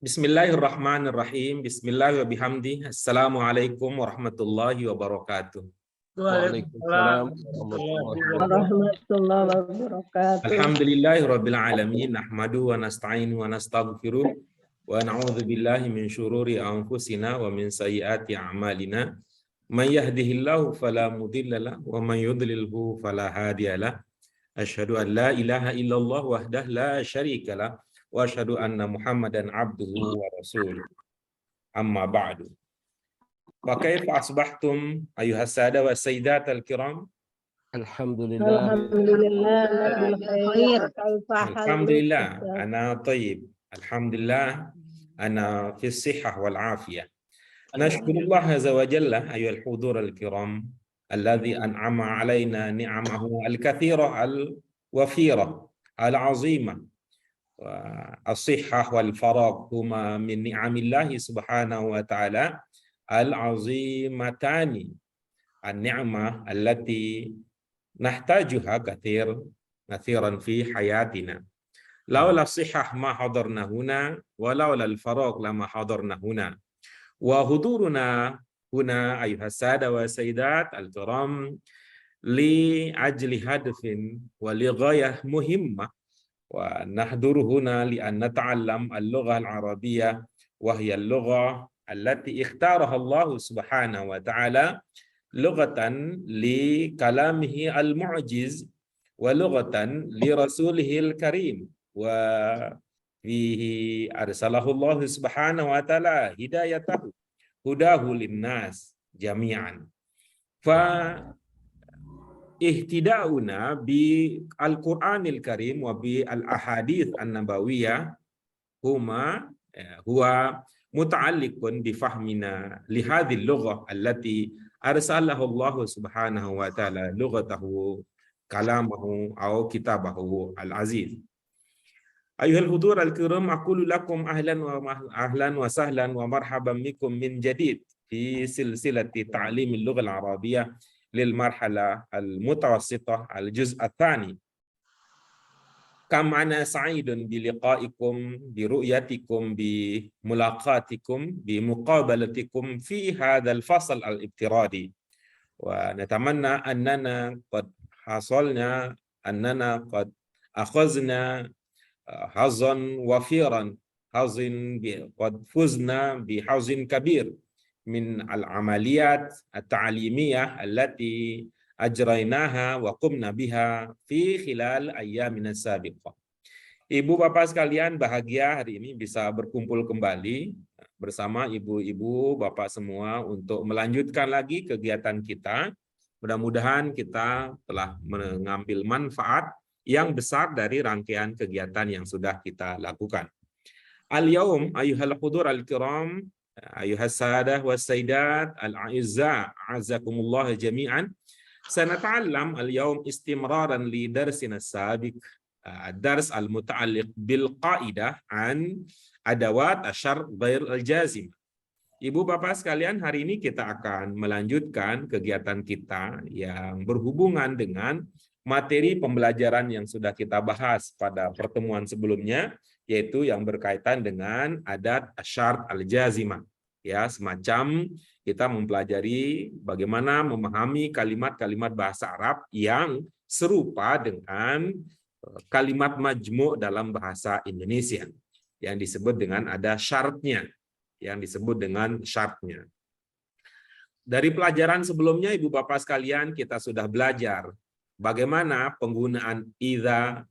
Bismillahirrahmanirrahim. Bismillahirrahmanirrahim. Assalamualaikum warahmatullahi wabarakatuh. Waalaikumsalam warahmatullahi wabarakatuh. Alhamdulillahirabbil alamin. Nahmadu wa nasta'inu wa nastaghfiruh wa na'udzu billahi min syururi anfusina wa min sayyiati a'malina. May yahdihillahu fala mudilla lahu wa may yudlilhu fala hadiyalah. Asyhadu an la ilaha illallah wahdahu la syarikalah wa asyhadu anna Muhammadan abduhu wa rasuluh. Amma ba'du. Fa kaifa asbahtum ayyuhas sada wa sayyidat al-kiram? Alhamdulillah. Alhamdulillah bil khair. Alhamdulillah ana tayyib. Alhamdulillah ana fi sihhah wal afiyah. Nashkurullah azza wa jalla ayyuhal hudur al-kiram alladhi an'ama alaina ni'amahu al-kathira al-wafira al-azimah. As-sihhah wal faragh huma min ni'amillahi subhanahu wa ta'ala al-azimatani, an-ni'mah allati nahtajuha kathiran fi hayatina. Laula as-sihhah ma hadarna huna wa laula al-faragh lama hadarna huna. Wa huduruna huna ayyuhas sada wa sayyidat al-kiram li ajli hadfin wa li ghayah muhimmah. Wa nahduru huna li an nata'allam al-lughah al-arabiyyah wa hiya al-lughah allati ikhtaraha Allah subhanahu wa ta'ala lughatan li kalamihi al-mu'jiz wa lughatan li rasulihi al-karim wa fihi arsalahu Allah subhanahu wa ta'ala hidayatahu hudahu linnas jami'an. Fa ihtida'una bi al-Qur'anil Karim wa bi al-ahadits an-nabawiyah huwa muta'alliqun bi fahmina li hadhihi al-lughah allati arsalahu Allah subhanahu wa ta'ala lughatahu kalamahu aw kitabahu al-aziz. Ayuhal hudur al-kiram, aqulu lakum ahlan wa sahlan wa marhaban bikum min jadid fi silsilati ta'limil lughah al-arabiyyah lil marhala al-mutawassitah al-juz' ats-tsani. Kam ana sa'idun bi liqa'ikum bi ru'yatikum bi mulaqatikum bi muqabalatikum fi hadzal fasl al-ibtiradi wa natamanna annana qad hasalna annana qad akhazna hazan wafiran hazin qad fuzna bi hazin kabir min al-amaliyat at-ta'limiyah allati ajrainaha wa qumna biha fi khilal ayyamin as-sabiqah. Ibu bapak sekalian, bahagia hari ini bisa berkumpul kembali bersama ibu-ibu bapak semua untuk melanjutkan lagi kegiatan kita. Mudah-mudahan kita telah mengambil manfaat yang besar dari rangkaian kegiatan yang sudah kita lakukan. Al-yaum ayyuhal hudur al-kiram ayuhas sadah was sayyidat al-a'izza a'azzakumullah jami'an, sanata'allam al-yawm istimraran li darsina as-sabiq ad-dars al-muta'alliq bil qa'idah an adawat asyar ghair al-jazim. Ibu bapak sekalian, hari ini kita akan melanjutkan kegiatan kita yang berhubungan dengan materi pembelajaran yang sudah kita bahas pada pertemuan sebelumnya, yaitu yang berkaitan dengan adat asyar al-jazimah. Ya, semacam kita mempelajari bagaimana memahami kalimat-kalimat bahasa Arab yang serupa dengan kalimat majmu' dalam bahasa Indonesia yang disebut dengan ada syaratnya, Dari pelajaran sebelumnya, ibu bapak sekalian, kita sudah belajar bagaimana penggunaan idza,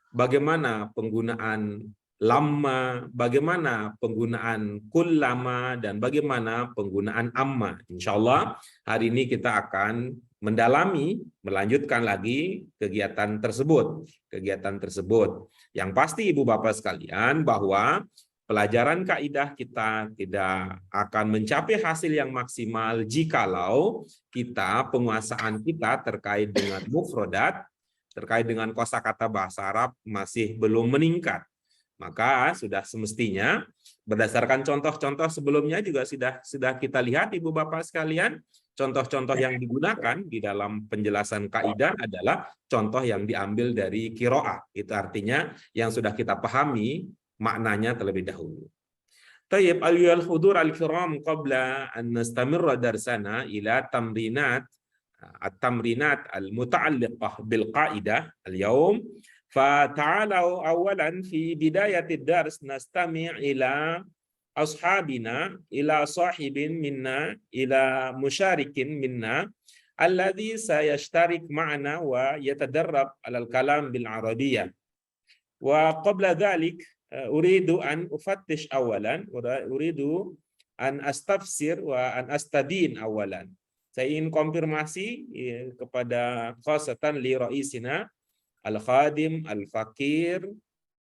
bagaimana penggunaan lamma, bagaimana penggunaan kullama, dan bagaimana penggunaan amma. Insyaallah hari ini kita akan melanjutkan lagi kegiatan tersebut. Yang pasti ibu bapak sekalian bahwa pelajaran kaidah kita tidak akan mencapai hasil yang maksimal jikalau penguasaan kita terkait dengan mufradat, terkait dengan kosakata bahasa Arab masih belum meningkat. Maka sudah semestinya berdasarkan contoh-contoh sebelumnya juga sudah kita lihat ibu bapak sekalian, contoh-contoh yang digunakan di dalam penjelasan kaidah adalah contoh yang diambil dari qiraah. Itu artinya yang sudah kita pahami maknanya terlebih dahulu. طيب أيها الحضور الكرام قبل أن نستمر درسنا إلى التمرينات المتعلقة بالقاعدة اليوم، فتعالوا أولا في بداية الدرس نستمع إلى أصحابنا، إلى صاحب منا، إلى مشارك منا الذي سيشترك معنا ويتدرب على الكلام بالعربية. وقبل ذلك أريد أن أفتش أولا، أريد أن أستفسر وأن أستدين أولا. Saya ingin konfirmasi kepada khasatan li raisina al-khadim al-fakir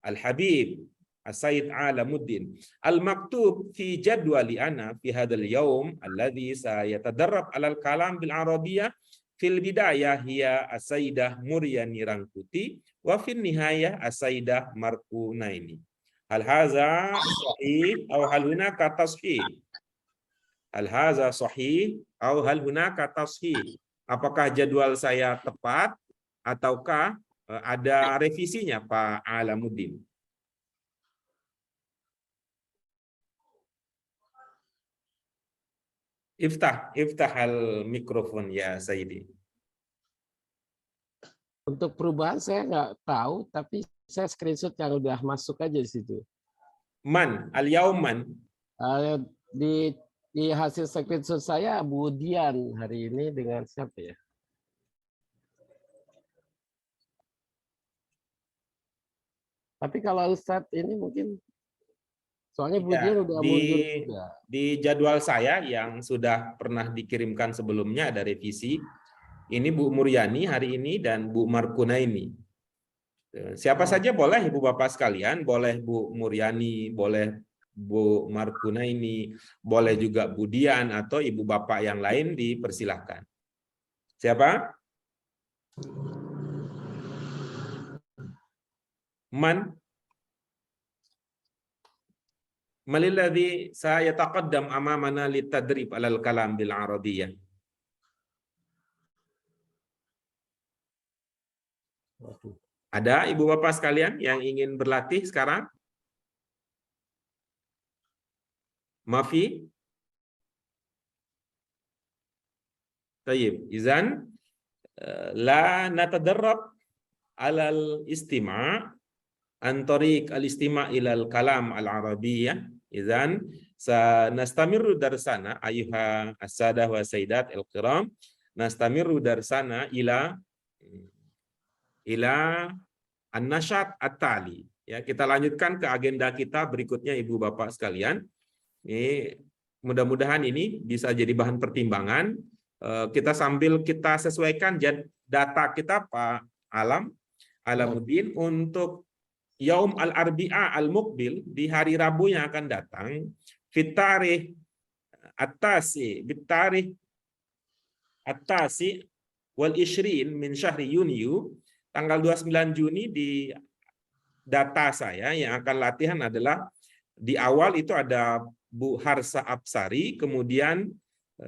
al-habib As-Sayyid Alamuddin. Al-maktub fi jadwali ana fi hadzal yawm alladhi sayatadarrab 'ala al-kalam bil arabiyyah fil bidayah hiya As-Sayyidah Muryani Rangkuti wa fil nihayah As-Sayyidah Markunaini. Hal hadza sahih aw hal hunaka tashih? Hal hadza sahih aw hal hunaka tashih? Apakah jadwal saya tepat ataukah ada revisinya Pak Alamuddin? Iftah al mikrofon ya Sayyidi. Untuk perubahan saya nggak tahu, tapi saya screenshot yang udah masuk aja di situ. Man, al-yauman. Di hasil screenshot saya Bu Dian hari ini dengan siapa ya? Tapi kalau Ustadz ini mungkin soalnya Bu Dian udah mundur juga. Di jadwal saya yang sudah pernah dikirimkan sebelumnya ada revisi. Ini Bu Muryani hari ini dan Bu Markunaini. Siapa saja boleh Ibu Bapak sekalian, boleh Bu Muryani, boleh Bu Markunaini, boleh juga Bu Dian atau Ibu Bapak yang lain dipersilahkan. Siapa? Man? Malilladzi sayataqaddam amamana litadrib 'alal kalam bil arabiyyah. Ada Ibu Bapak sekalian yang ingin berlatih sekarang? Mafi? Tayyib. Izan la natadarrab 'alal istima' an tariq al-istima' ilal kalam al-arabiyyah. Izan sanastamiru darsana ayuha as-sadah wa sayyidat al-kiram, nastamiru darsana ila an-nashat at-tali. Ya, kita lanjutkan ke agenda kita berikutnya Ibu Bapak sekalian. Ini mudah-mudahan ini bisa jadi bahan pertimbangan. Kita sambil kita sesuaikan data kita Pak Alamuddin untuk Yaum al-Arbi'a al-Muqbil di hari Rabu yang akan datang, fitarih at-tasi bitarih at-tasi wal ishrin min syahri Yuniyu, tanggal 29 Juni di data saya yang akan latihan adalah di awal itu ada Bu Harsa Apsari, kemudian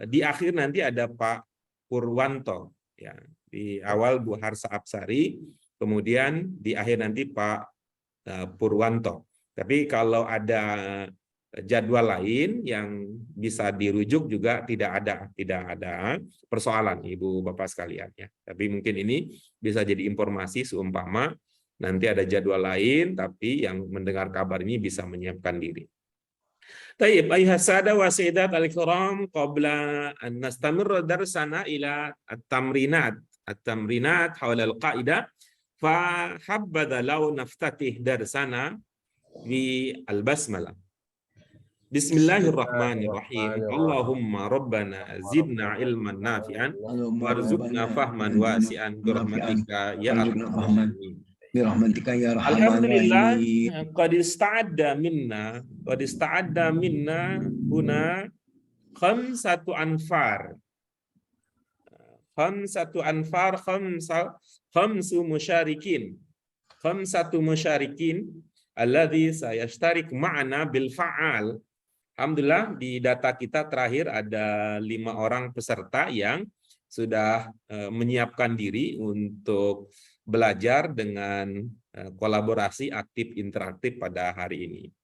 di akhir nanti ada Pak Purwanto. Ya, di awal Bu Harsa Apsari, kemudian di akhir nanti Pak Purwanto. Tapi kalau ada jadwal lain yang bisa dirujuk juga tidak ada persoalan Ibu Bapak sekalian ya. Tapi mungkin ini bisa jadi informasi seumpama nanti ada jadwal lain tapi yang mendengar kabar ini bisa menyiapkan diri. Tayyib ayuha sada wa sayyidat al-kiram, qabla an nastamirra darsana ila at-tamrinat hawla al-qaidah, فحبذا لو نفتتح درسنا بالبسملة. بسم الله الرحمن الرحيم. اللهم ربنا زدنا علما نافعا وارزقنا فهما واسعا برحمتك يا أرحم الراحمين. Alhamdulillah qad ista'adda minna huna khamsatu anfar khamsu musyarikin alladzi sayashtarik ma'ana bil fa'al. Alhamdulillah di data kita terakhir ada 5 orang peserta yang sudah menyiapkan diri untuk belajar dengan kolaborasi aktif interaktif pada hari ini.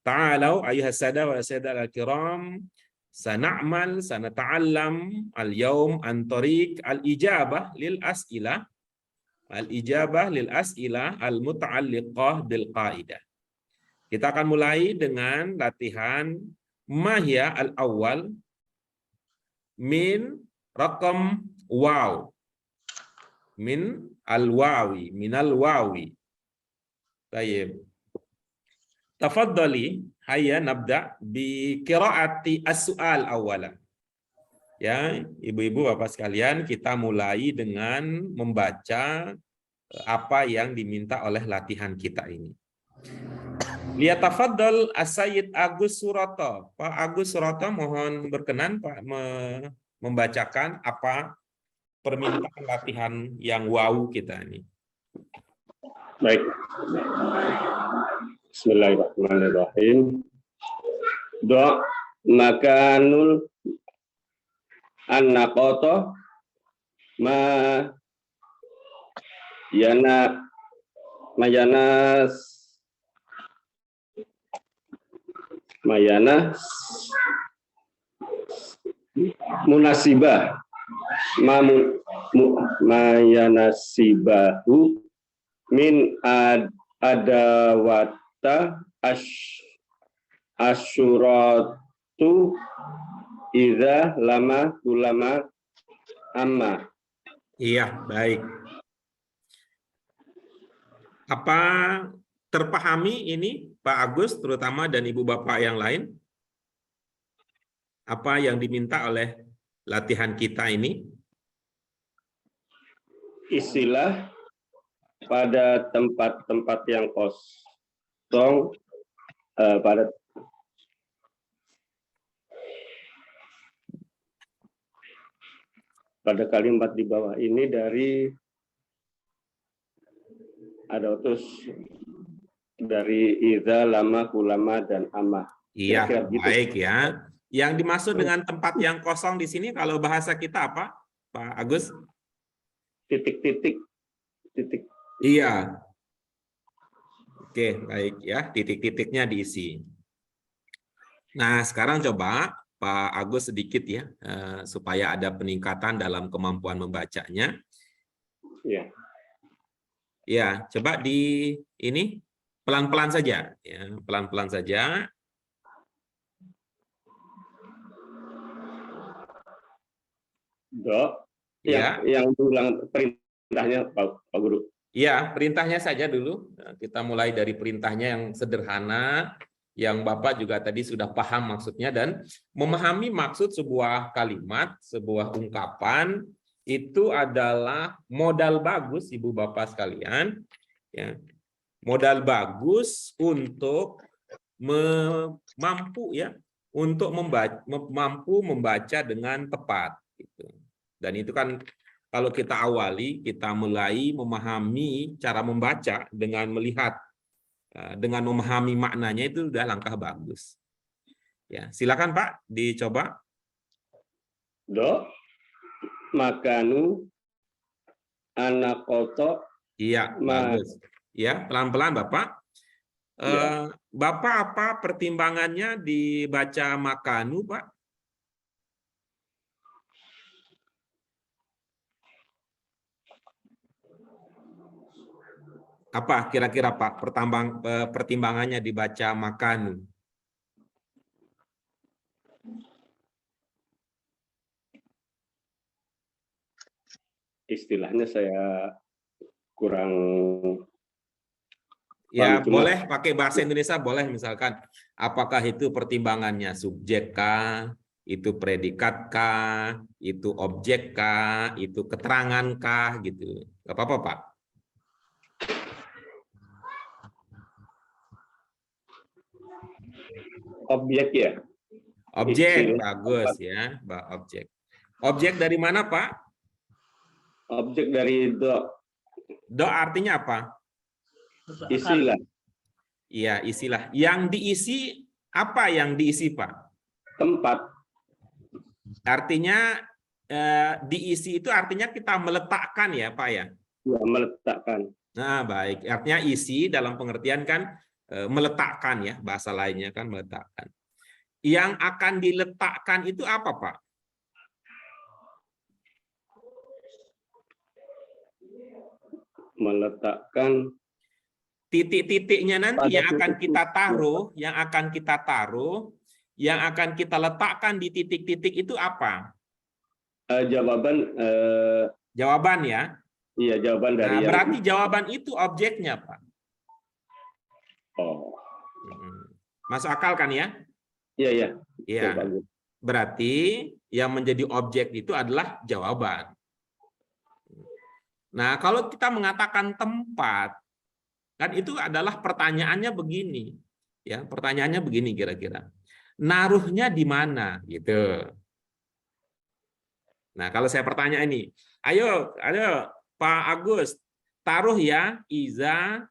Ta'alau ayuhas sada wa sada al-kiram, sana'mal, sanata'allam al-yawm an tariq al-ijabah lil as'ilah, al-ijabah lil as'ilah al-muta'alliqah bil qaidah. Kita akan mulai dengan latihan mahya al-awwal min rakam waw. Min al-wawi, minal wawi. Baik. Tafaddali, hayya nabda bi qiraati as-su'al awwalan. Ya, ibu-ibu bapak sekalian, kita mulai dengan membaca apa yang diminta oleh latihan kita ini. Liyatafaddal as-Sayyid Agus Surata. Pak Agus Surata mohon berkenan Pak membacakan apa permintaan latihan yang wow kita ini. Baik. Bismillahirrahmanirrahim. Do makanul an-naqata ma mayanas munasibah mayanasibahu min adawata asyuratu idza lama ulama amma. Iya, baik. Apa terpahami ini Pak Agus terutama dan Ibu Bapak yang lain? Apa yang diminta oleh latihan kita ini? Istilah pada tempat-tempat yang kosong pada kalimat di bawah ini dari ada utus dari idza, lama, kulama, dan amma. Iya, gitu. Baik ya. Yang dimaksud dengan tempat yang kosong di sini kalau bahasa kita apa, Pak Agus? Titik. Iya. Oke, baik ya. Titik-titiknya diisi. Nah, sekarang coba Pak Agus sedikit ya, supaya ada peningkatan dalam kemampuan membacanya. Ya. Ya, coba di ini pelan-pelan saja, ya, pelan-pelan saja. Do. Ya. Yang diulang perintahnya Pak Guru. Ya, perintahnya saja dulu. Kita mulai dari perintahnya yang sederhana, yang Bapak juga tadi sudah paham maksudnya dan memahami maksud sebuah kalimat, sebuah ungkapan itu adalah modal bagus Ibu Bapak sekalian, ya. Modal bagus untuk mampu ya, untuk mampu membaca dengan tepat gitu. Dan itu kan kalau kita awali, kita mulai memahami cara membaca dengan melihat, dengan memahami maknanya itu sudah langkah bagus. Ya, silakan Pak, dicoba. Do makanu anakoto. Iya, bagus. Ya, pelan-pelan Bapak. Ya. Bapak apa pertimbangannya dibaca makanu, Pak? Apa kira-kira Pak pertimbangannya dibaca makanu? Istilahnya saya kurang. Ya, boleh pakai bahasa Indonesia, boleh misalkan apakah itu pertimbangannya subjek kah, itu predikat kah, itu objek kah, itu keterangan kah gitu. Gak apa-apa, Pak. Objek ya. Objek, bagus ya, objek. Objek dari mana, Pak? Objek dari do. Do artinya apa? Isilah. Iya, isilah. Yang diisi, apa yang diisi, Pak? Tempat. Artinya diisi itu artinya kita meletakkan ya, Pak ya? Ya, meletakkan. Nah, baik. Artinya isi dalam pengertian kan meletakkan ya, bahasa lainnya kan meletakkan. Yang akan diletakkan itu apa, Pak? Meletakkan Titik-titiknya nanti pada yang akan titik kita titik. taruh, yang akan kita letakkan di titik-titik itu apa? Jawaban ya. Iya, jawaban dari Nah, yang berarti jawaban itu objeknya, Pak. oh. Masuk akal kan ya? Iya, iya. Iya. Betul, Pak Guru. Berarti yang menjadi objek itu adalah jawaban. Nah, kalau kita mengatakan tempat, kan itu adalah pertanyaannya begini. Ya, pertanyaannya begini kira-kira. Naruhnya di mana gitu. Nah, kalau saya bertanya ini, ayo Pak Agus, taruh ya iza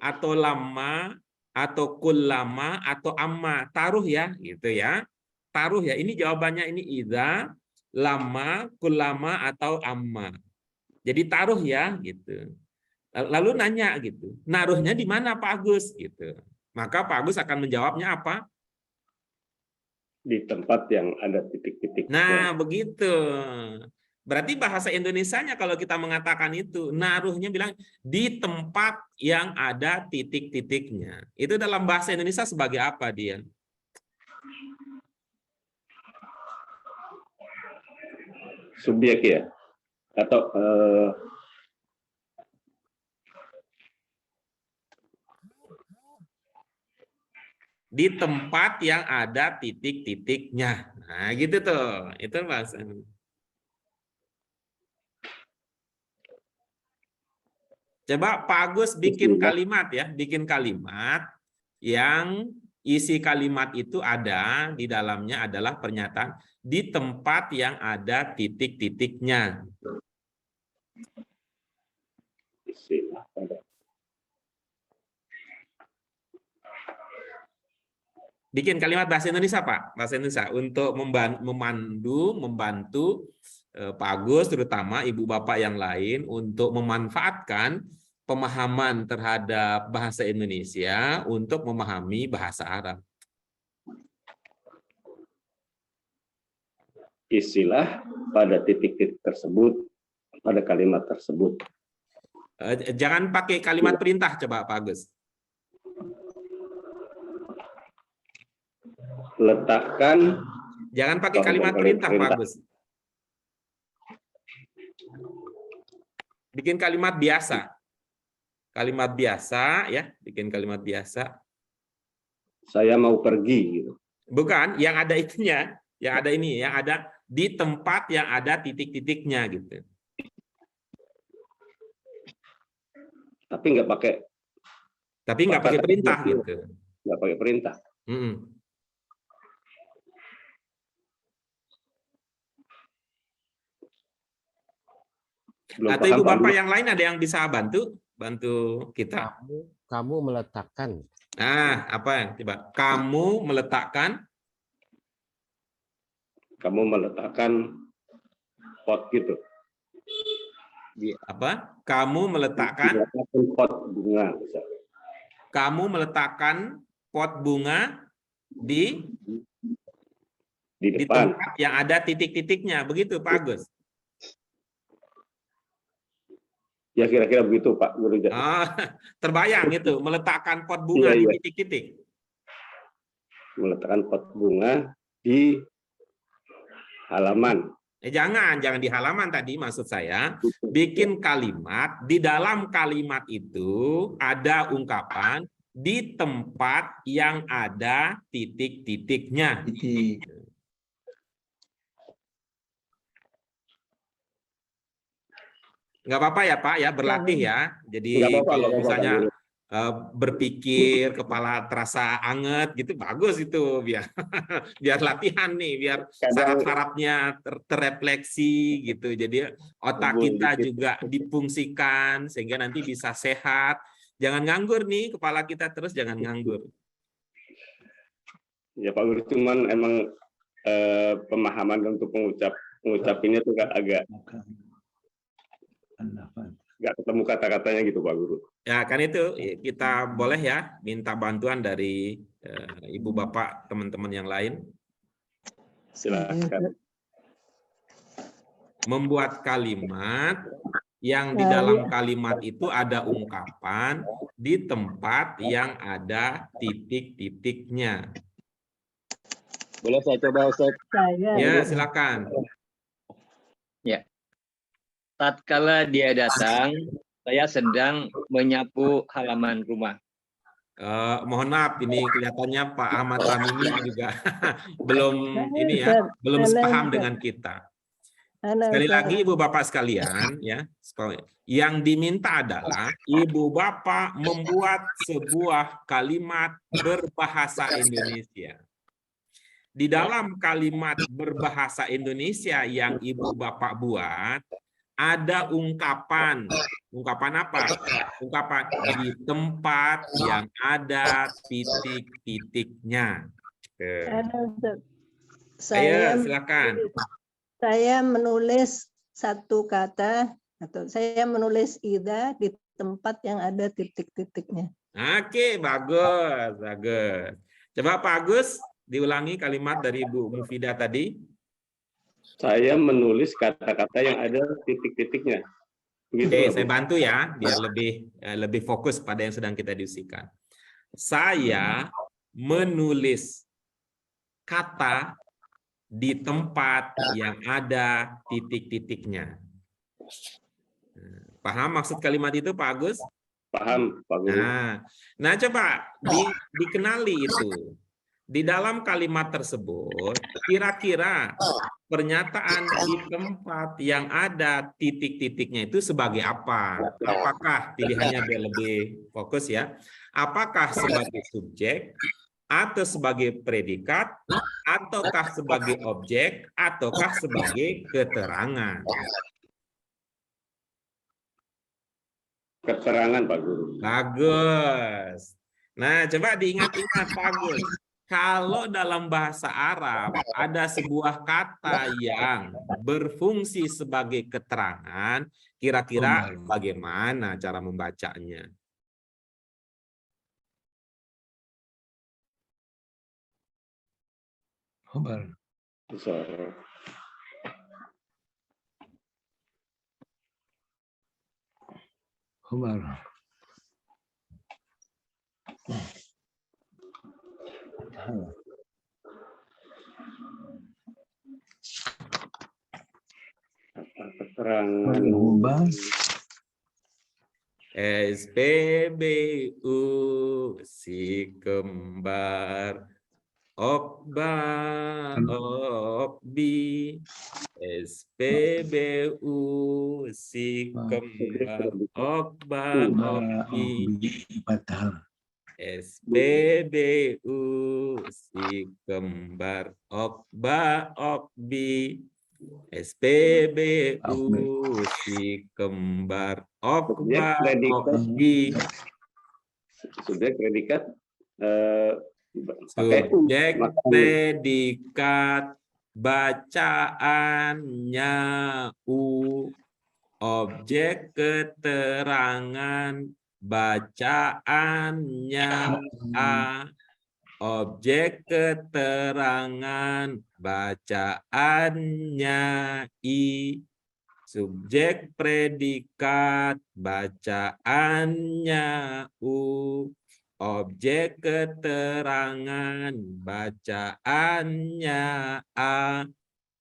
atau lama atau kullama atau amma, taruh ya gitu ya. Taruh ya. Ini jawabannya ini iza, lama, kullama atau amma. Jadi taruh ya gitu. Lalu nanya gitu. Naruhnya di mana Pak Agus gitu. Maka Pak Agus akan menjawabnya apa? Di tempat yang ada titik-titik. Nah, begitu. Berarti bahasa Indonesianya kalau kita mengatakan itu, naruhnya bilang di tempat yang ada titik-titiknya. Itu dalam bahasa Indonesia sebagai apa dia? Subjek ya? Atau di tempat yang ada titik-titiknya. Nah, gitu tuh. Itu bahasa. Coba Pak Agus bikin kalimat ya, bikin kalimat yang isi kalimat itu ada di dalamnya adalah pernyataan di tempat yang ada titik-titiknya. istilah. Bikin kalimat bahasa Indonesia, Pak. Bahasa Indonesia untuk membantu Pak Agus, terutama Ibu Bapak yang lain untuk memanfaatkan pemahaman terhadap bahasa Indonesia untuk memahami bahasa Arab. Istilah pada titik-titik tersebut, pada kalimat tersebut. Jangan pakai kalimat perintah, coba Pak Agus. Letakkan. Jangan pakai kalimat perintah, Pak Agus. Bikin kalimat biasa. Kalimat biasa ya, bikin kalimat biasa. Saya mau pergi gitu. Bukan, yang ada itunya, yang ada ini, yang ada di tempat yang ada titik-titiknya gitu. Tapi nggak pakai perintah gitu. Nggak pakai perintah. Atau Ibu Bapak yang lain ada yang bisa bantu kita? Kamu meletakkan. Nah, apa yang coba? Kamu meletakkan pot gitu. Apa? Kamu meletakkan pot bunga. Misalnya. Kamu meletakkan pot bunga di tempat yang ada titik-titiknya, begitu Pak Agus? Ya kira-kira begitu Pak Guru. Terbayang itu meletakkan pot bunga di titik-titik. Meletakkan pot bunga di halaman. Jangan di halaman tadi, maksud saya bikin kalimat, di dalam kalimat itu ada ungkapan di tempat yang ada titik-titiknya. Nggak apa-apa ya Pak ya, berlatih ya. Jadi kalau misalnya berpikir kepala terasa anget gitu, bagus itu biar latihan nih, biar saraf-sarafnya terrefleksi gitu. Jadi otak kita juga difungsikan sehingga nanti bisa sehat. Jangan nganggur nih, kepala kita terus jangan nganggur. Ya Pak Guru, cuman emang pemahaman untuk mengucapinnya tuh agak nggak ketemu kata-katanya gitu Pak Guru. Ya, kan itu kita boleh ya minta bantuan dari ibu bapak teman-teman yang lain. Silakan. Membuat kalimat yang di dalam kalimat itu ada ungkapan di tempat yang ada titik-titiknya. Boleh saya coba, Ustaz? Ya, silakan. Ya. Tatkala dia datang, saya sedang menyapu halaman rumah. Mohon maaf, ini kelihatannya Pak Ahmad Ramini juga belum ini ya, belum sepaham dengan kita. Sekali lagi Ibu Bapak sekalian ya, yang diminta adalah Ibu Bapak membuat sebuah kalimat berbahasa Indonesia. Di dalam kalimat berbahasa Indonesia yang Ibu Bapak buat, ada ungkapan. Ungkapan apa? Ungkapan di tempat yang ada titik-titiknya. Ayo, silakan. Saya menulis satu kata, atau saya menulis ida di tempat yang ada titik-titiknya. Oke, bagus, bagus. Coba Pak Agus, diulangi kalimat dari Bu Mufidah tadi. Saya menulis kata-kata yang ada titik-titiknya. Oke, saya bantu ya, biar lebih fokus pada yang sedang kita diskusikan. Saya menulis kata di tempat yang ada titik-titiknya. Paham maksud kalimat itu, Pak Agus? Paham, Pak Guru. Nah coba dikenali itu. Di dalam kalimat tersebut, kira-kira pernyataan di tempat yang ada titik-titiknya itu sebagai apa? Apakah pilihannya biar lebih fokus ya? Apakah sebagai subjek, atau sebagai predikat, ataukah sebagai objek, ataukah sebagai keterangan? Keterangan, Pak Guru. Bagus. Nah, coba diingat-ingat, Pak Agus. Kalau dalam bahasa Arab ada sebuah kata yang berfungsi sebagai keterangan, kira-kira bagaimana cara membacanya? Khobar. Khobar. Keterangan. SPBU si kembar, Okba Okbi, SPBU si kembar, Okba Okbi, SPBU si kembar, Okba Okbi, SPBU si kembar, Okba Okbi. Subjek predikat Subjek predikat bacaannya U, objek keterangan bacaannya A, objek keterangan bacaannya I, subjek predikat bacaannya U, objek keterangan bacaannya A,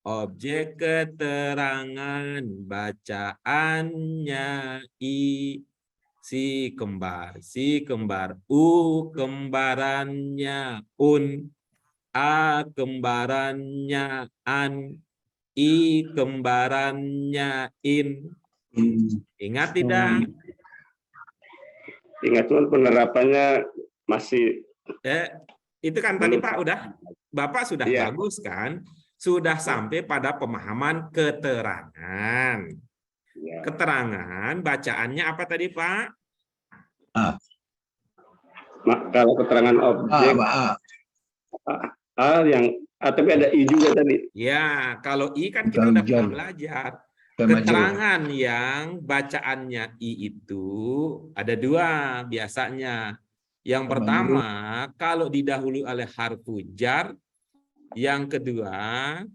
objek keterangan bacaannya I. Si kembar, U kembarannya Un, A kembarannya An, I kembarannya In. Ingat tidak? Ingat, cuman penerapannya masih. Itu kan tadi Pak Bapak sudah bagus kan? Sudah sampai pada pemahaman keterangan. Ya. Keterangan bacaannya apa tadi Pak? Kalau keterangan objek A yang tapi ada I juga tadi. Ya, kalau I kan kita udah pernah belajar. Keterangan yang bacaannya I itu ada dua biasanya. Yang pertama, kalau didahului oleh harfu jar. Yang kedua,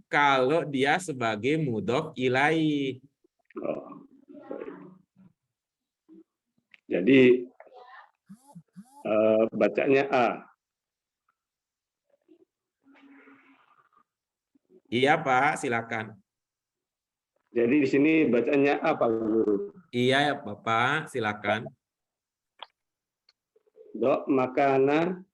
kalau dia sebagai mudhof ilaih. Oh. Jadi bacanya A. Iya Pak, silakan. Jadi di sini bacanya A, Pak Guru. Iya ya Bapak, silakan. Dok makana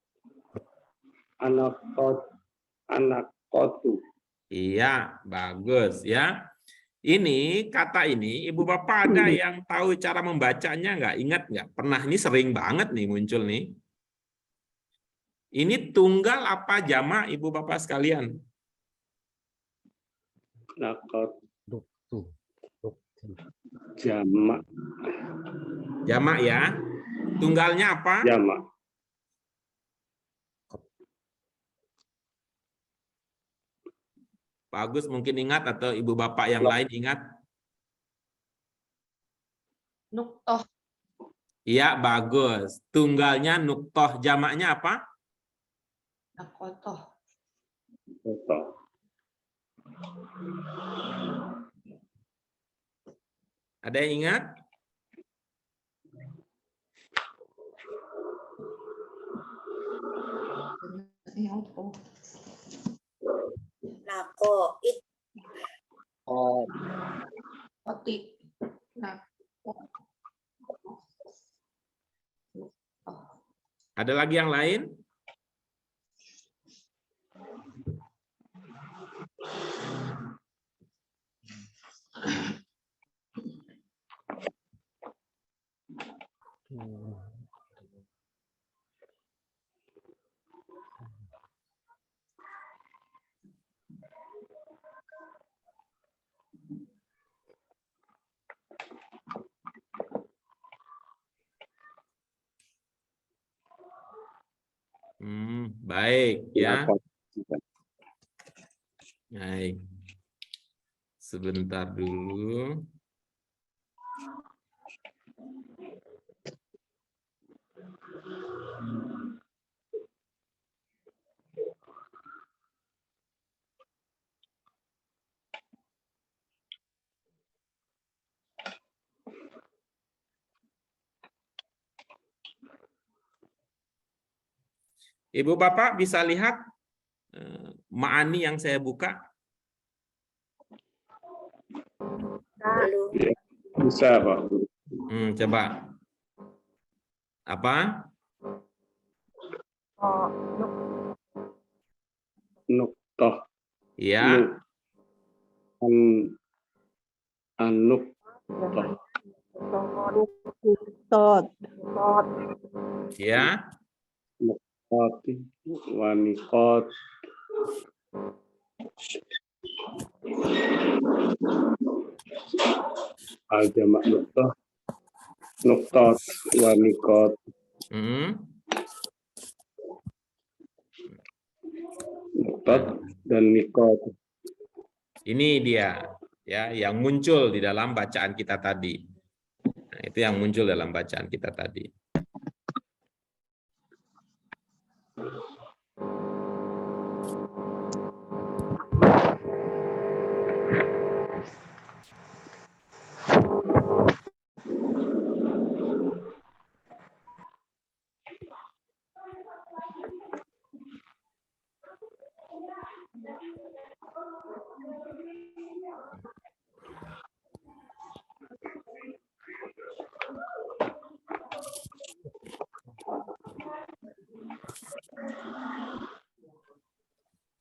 anakotu. Iya, bagus ya. Ini kata ini, Ibu Bapak ada yang tahu cara membacanya nggak? Ingat nggak? Pernah, ini sering banget nih muncul nih. Ini tunggal apa jamak Ibu Bapak sekalian? Nakot Tuh. jamak. Jamak ya. Tunggalnya apa? Jamak. Bagus, mungkin ingat atau Ibu Bapak yang lain ingat? Nuktoh. Iya, bagus. Tunggalnya nuktoh, jamaknya apa? Nakotoh. Betul. Ada yang ingat? Nako it Oti. Nah. Ada lagi yang lain? Baik ya. Baik. Sebentar dulu. Ibu Bapak bisa lihat ma'ani yang saya buka? belum Bisa, Pak. Coba. Apa? Nuktoh. Ya. Anuktoh. Tot. Ya. Wanikot. Al-jamak nuktoh. Nuktot. Wanikot. Nuktot dan nikot. Ini dia ya yang muncul di dalam bacaan kita tadi. Nah, itu yang muncul dalam bacaan kita tadi.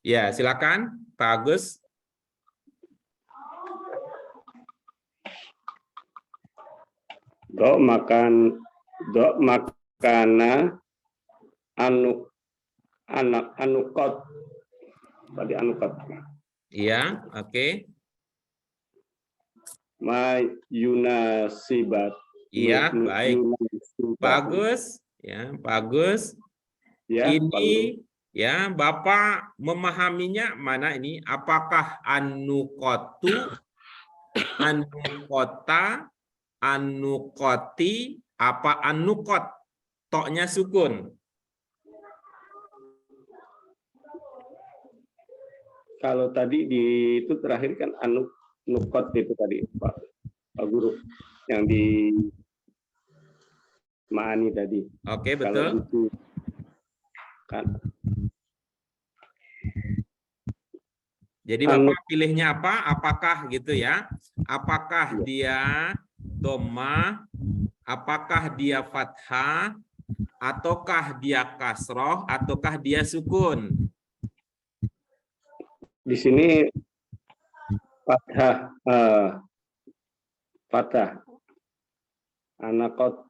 Ya, silakan Pak Agus. Dok makana anukot. Tadi anukot. Iya, oke. Yunasibat. Iya, baik. Bagus, ya, bagus. Ya, ini ya, Bapak memahaminya mana ini? Apakah anukotu Anukota, anukoti, apa anukot? Toknya sukun. Kalau tadi itu terakhir kan nukot itu tadi Pak Guru yang di Ma'ani tadi. Oke, Kalau betul. itu kan Jadi Bapak pilihnya apa? Apakah gitu ya? Apakah dia dhamma, apakah dia fathah, ataukah dia kasroh, ataukah dia sukun? di sini fathah, fathah, anakot,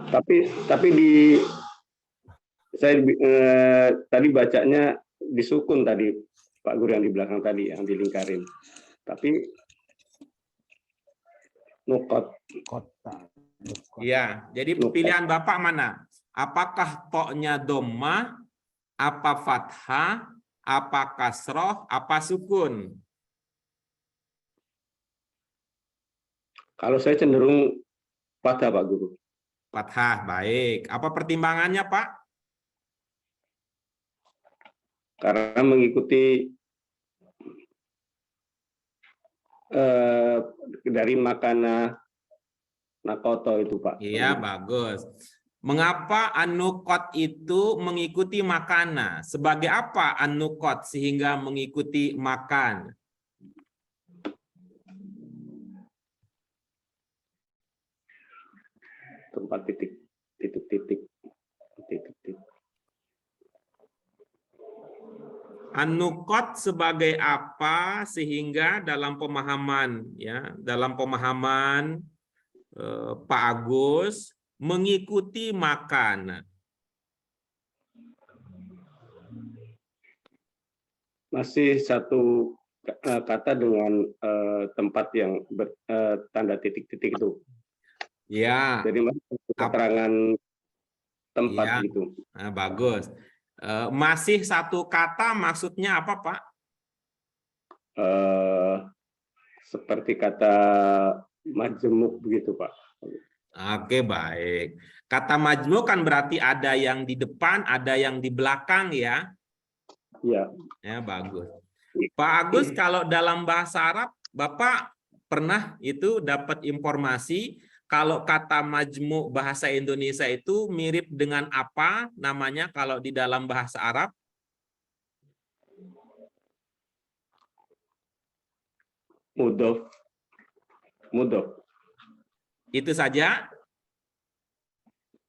tapi di saya tadi bacanya disukun tadi Pak Guru yang di belakang tadi yang dilingkarin, tapi nukot. Kota. Iya, jadi pilihan Bapak mana? Apakah toknya dhamma, apa fathah, apa kasroh, apa sukun? Kalau saya cenderung fathah Pak Guru. Fathah, baik. Apa pertimbangannya Pak? Karena mengikuti dari makana nakoto itu Pak. Iya, bagus. Mengapa anukot itu mengikuti makana? Sebagai apa anukot sehingga mengikuti makan? Tempat titik. Anukot sebagai apa sehingga dalam pemahaman Pak Agus mengikuti makan. Masih satu kata dengan tempat yang tanda titik-titik itu. Ya. Jadi keterangan tempat ya. gitu. Nah, bagus. Masih satu kata maksudnya apa Pak? Seperti kata majemuk begitu Pak. Oke, baik. Kata majmuk kan berarti ada yang di depan, ada yang di belakang ya. Iya. Ya, bagus. Pak Agus, kalau dalam bahasa Arab, Bapak pernah itu dapat informasi kalau kata majmuk bahasa Indonesia itu mirip dengan apa namanya kalau di dalam bahasa Arab? Mudhof. Itu saja?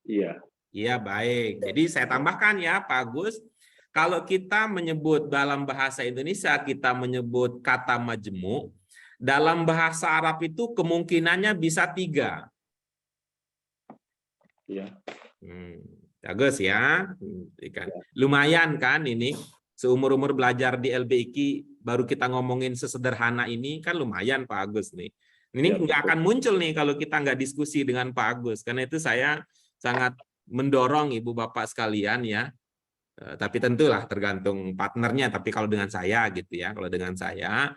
Iya. Iya, baik. Jadi saya tambahkan ya Pak Agus, kalau kita menyebut dalam bahasa Indonesia, kita menyebut kata majmuk, dalam bahasa Arab itu kemungkinannya bisa 3. Iya. Bagus ya. Lumayan kan ini, seumur-umur belajar di LBIQ, baru kita ngomongin sesederhana ini, kan lumayan Pak Agus nih. Ini nggak akan muncul nih kalau kita nggak diskusi dengan Pak Agus, karena itu saya sangat mendorong Ibu Bapak sekalian ya. Tapi tentulah tergantung partnernya, tapi kalau dengan saya gitu ya, kalau dengan saya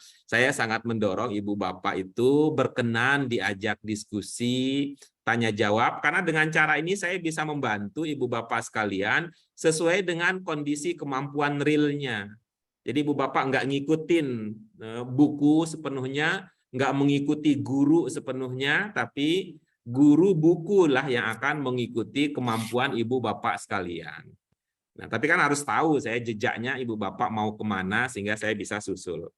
sangat mendorong Ibu Bapak itu berkenan diajak diskusi, tanya jawab, karena dengan cara ini saya bisa membantu Ibu Bapak sekalian sesuai dengan kondisi kemampuan realnya. Jadi Ibu Bapak nggak ngikutin buku sepenuhnya, nggak mengikuti guru sepenuhnya, tapi guru buku lah yang akan mengikuti kemampuan Ibu Bapak sekalian. Nah, tapi kan harus tahu saya jejaknya Ibu Bapak mau kemana sehingga saya bisa susul.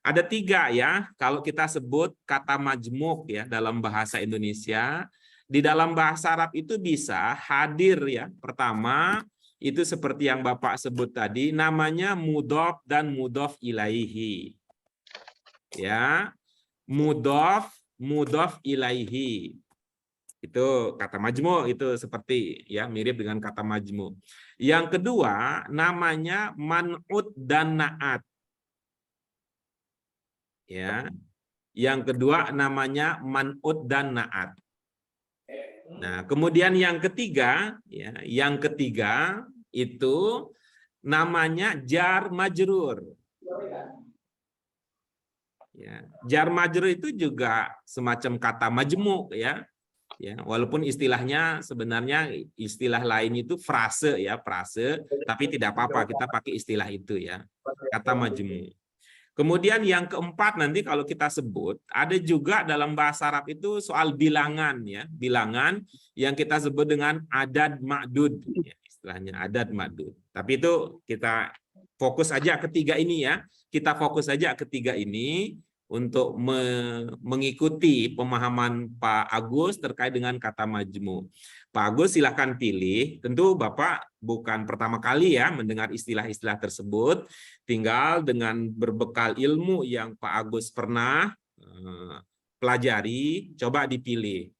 Ada 3 ya, kalau kita sebut kata majmuk ya dalam bahasa Indonesia, di dalam bahasa Arab itu bisa hadir ya. Pertama, itu seperti yang Bapak sebut tadi, namanya mudhof dan mudhof ilaihi. Ya, mudhof ilaihi. Itu kata majmu, itu seperti ya mirip dengan kata majmu. Yang kedua namanya man'ut dan na'at. Ya. Yang kedua namanya man'ut dan na'at. Nah, kemudian yang ketiga ya, itu namanya jar majrur. Ya, jar majrur itu juga semacam kata majmu ya. Ya, walaupun istilahnya sebenarnya istilah lain itu frase ya, frase, tapi tidak apa-apa kita pakai istilah itu ya. Kata majmu. Kemudian yang keempat nanti kalau kita sebut ada juga dalam bahasa Arab itu soal bilangan ya, bilangan yang kita sebut dengan adad ma'dud ya, istilahnya adad ma'dud. Tapi itu kita fokus aja ketiga ini ya. Kita fokus aja ketiga ini untuk mengikuti pemahaman Pak Agus terkait dengan kata majmu. Pak Agus silahkan pilih. Tentu Bapak bukan pertama kali ya mendengar istilah-istilah tersebut. Tinggal dengan berbekal ilmu yang Pak Agus pernah pelajari, coba dipilih.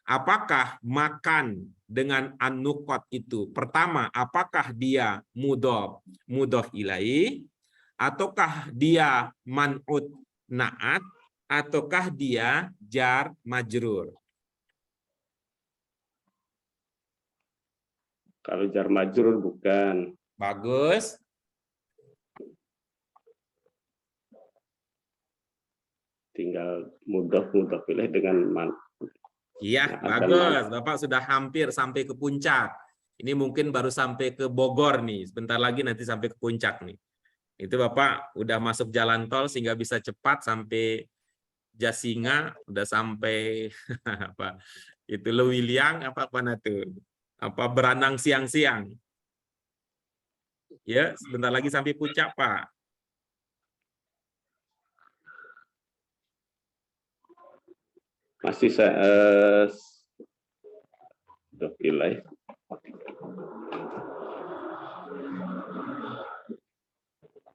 Apakah makan dengan an-nuqat itu? Pertama, apakah dia mudhof ilaih, ataukah dia man'ut na'at, ataukah dia jar majrur? Kalau jar majrur bukan. Bagus. Tinggal mudhof ilaih dengan man. Iya, bagus. Bapak sudah hampir sampai ke puncak. Ini mungkin baru sampai ke Bogor nih. Sebentar lagi nanti sampai ke puncak nih. Itu Bapak udah masuk jalan tol sehingga bisa cepat sampai Jasinga, udah sampai apa? Itu Lewiliang apa tuh? Apa Beranang siang-siang. Ya, sebentar lagi sampai puncak, Pak. Masih saya pilih.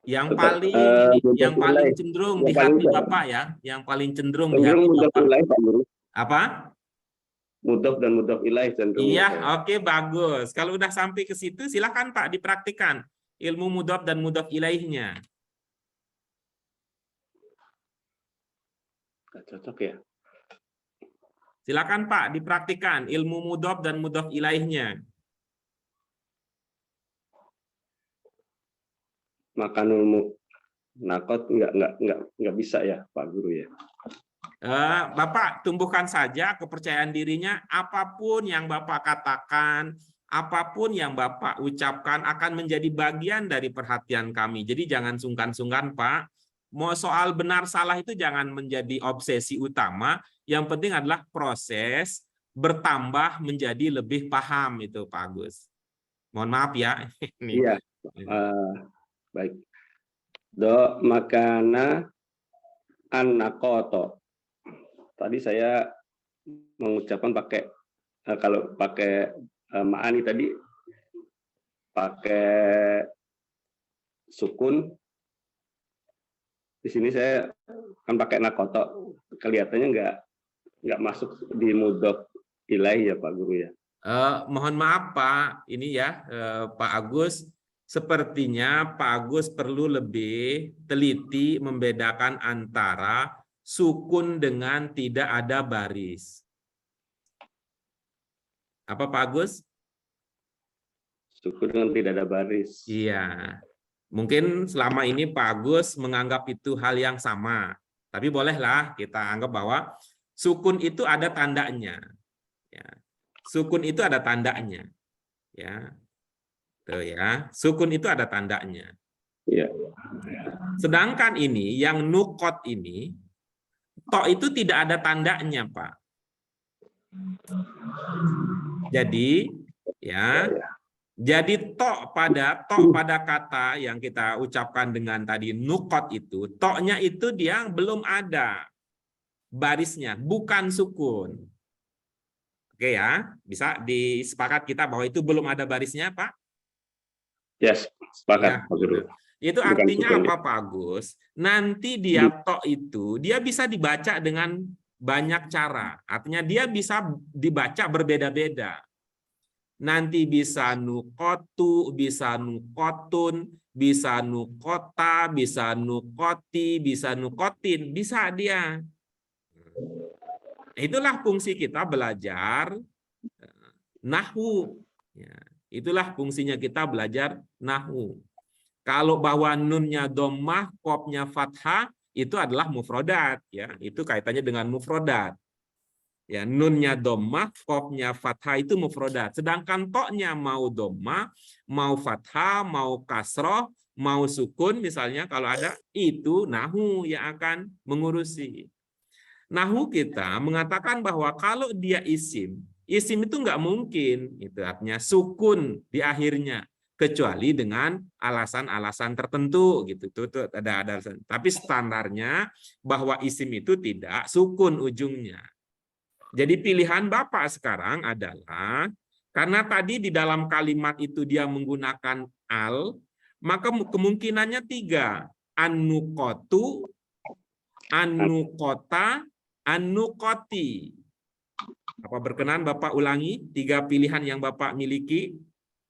Yang paling cenderung di hati Bapak ya, yang paling cenderung di hati Bapak. Apa? Mudhof dan mudhof ilaih cenderung. Iya, oke, bagus. Kalau udah sampai ke situ silakan Pak dipraktikkan ilmu mudhof dan mudhof ilaihnya. Nggak cocok ya. Silakan Pak dipraktikkan ilmu mudhof dan mudhof ilaihnya. Makanul nakot nggak bisa ya Pak Guru ya. Bapak tumbuhkan saja kepercayaan dirinya. Apapun yang Bapak katakan, apapun yang Bapak ucapkan akan menjadi bagian dari perhatian kami. Jadi jangan sungkan-sungkan Pak. Mau soal benar salah itu jangan menjadi obsesi utama. Yang penting adalah proses bertambah menjadi lebih paham itu Pak Agus. Mohon maaf ya. Iya. Baik. Do makana an-naqata. Tadi saya mengucapkan pakai kalau pakai ma'ani tadi pakai sukun. Di sini saya kan pakai nakoto. Kelihatannya nggak masuk di mudhof ilaih ya Pak Guru ya. Mohon maaf Pak, ini ya Pak Agus. Sepertinya Pak Agus perlu lebih teliti membedakan antara sukun dengan tidak ada baris. Apa Pak Agus? Sukun dengan tidak ada baris. Iya. Mungkin selama ini Pak Agus menganggap itu hal yang sama. Tapi bolehlah kita anggap bahwa sukun itu ada tandanya. Ya. Sukun itu ada tandanya. Ya. Tuh ya, sukun itu ada tandanya. Ya. Sedangkan ini yang nukot ini, to itu tidak ada tandanya, Pak. Jadi, ya, jadi to pada kata yang kita ucapkan dengan tadi nukot itu, to-nya itu dia belum ada barisnya, bukan sukun. Oke ya, bisa disepakat kita bahwa itu belum ada barisnya, Pak? Yes, sepakat, Pak Guru. Itu artinya apa Pak Agus? Nanti dia to itu dia bisa dibaca dengan banyak cara. Artinya dia bisa dibaca berbeda-beda. Nanti bisa nukotu, bisa nukotun, bisa nukota, bisa nukoti, bisa nukotin, bisa dia. Itulah fungsi kita belajar nahwu. Ya. Itulah fungsinya kita belajar nahwu. Kalau bahwa nunnya dhammah, qofnya fathah, itu adalah mufrodat, ya. Itu kaitannya dengan mufrodat. Ya, nunnya dhammah, qafnya fathah itu mufrodat. Sedangkan toknya mau dhammah, mau fathah, mau kasroh, mau sukun misalnya kalau ada, itu nahu yang akan mengurusi. Nahu kita mengatakan bahwa kalau dia isim itu nggak mungkin, itu artinya sukun di akhirnya, kecuali dengan alasan-alasan tertentu gitu. Itu ada alasan. Tapi standarnya bahwa isim itu tidak sukun ujungnya. Jadi pilihan Bapak sekarang adalah, karena tadi di dalam kalimat itu dia menggunakan al, maka kemungkinannya 3. An-nuqatu, an-nuqata, an-nuqati. Apa berkenan Bapak ulangi 3 pilihan yang Bapak miliki?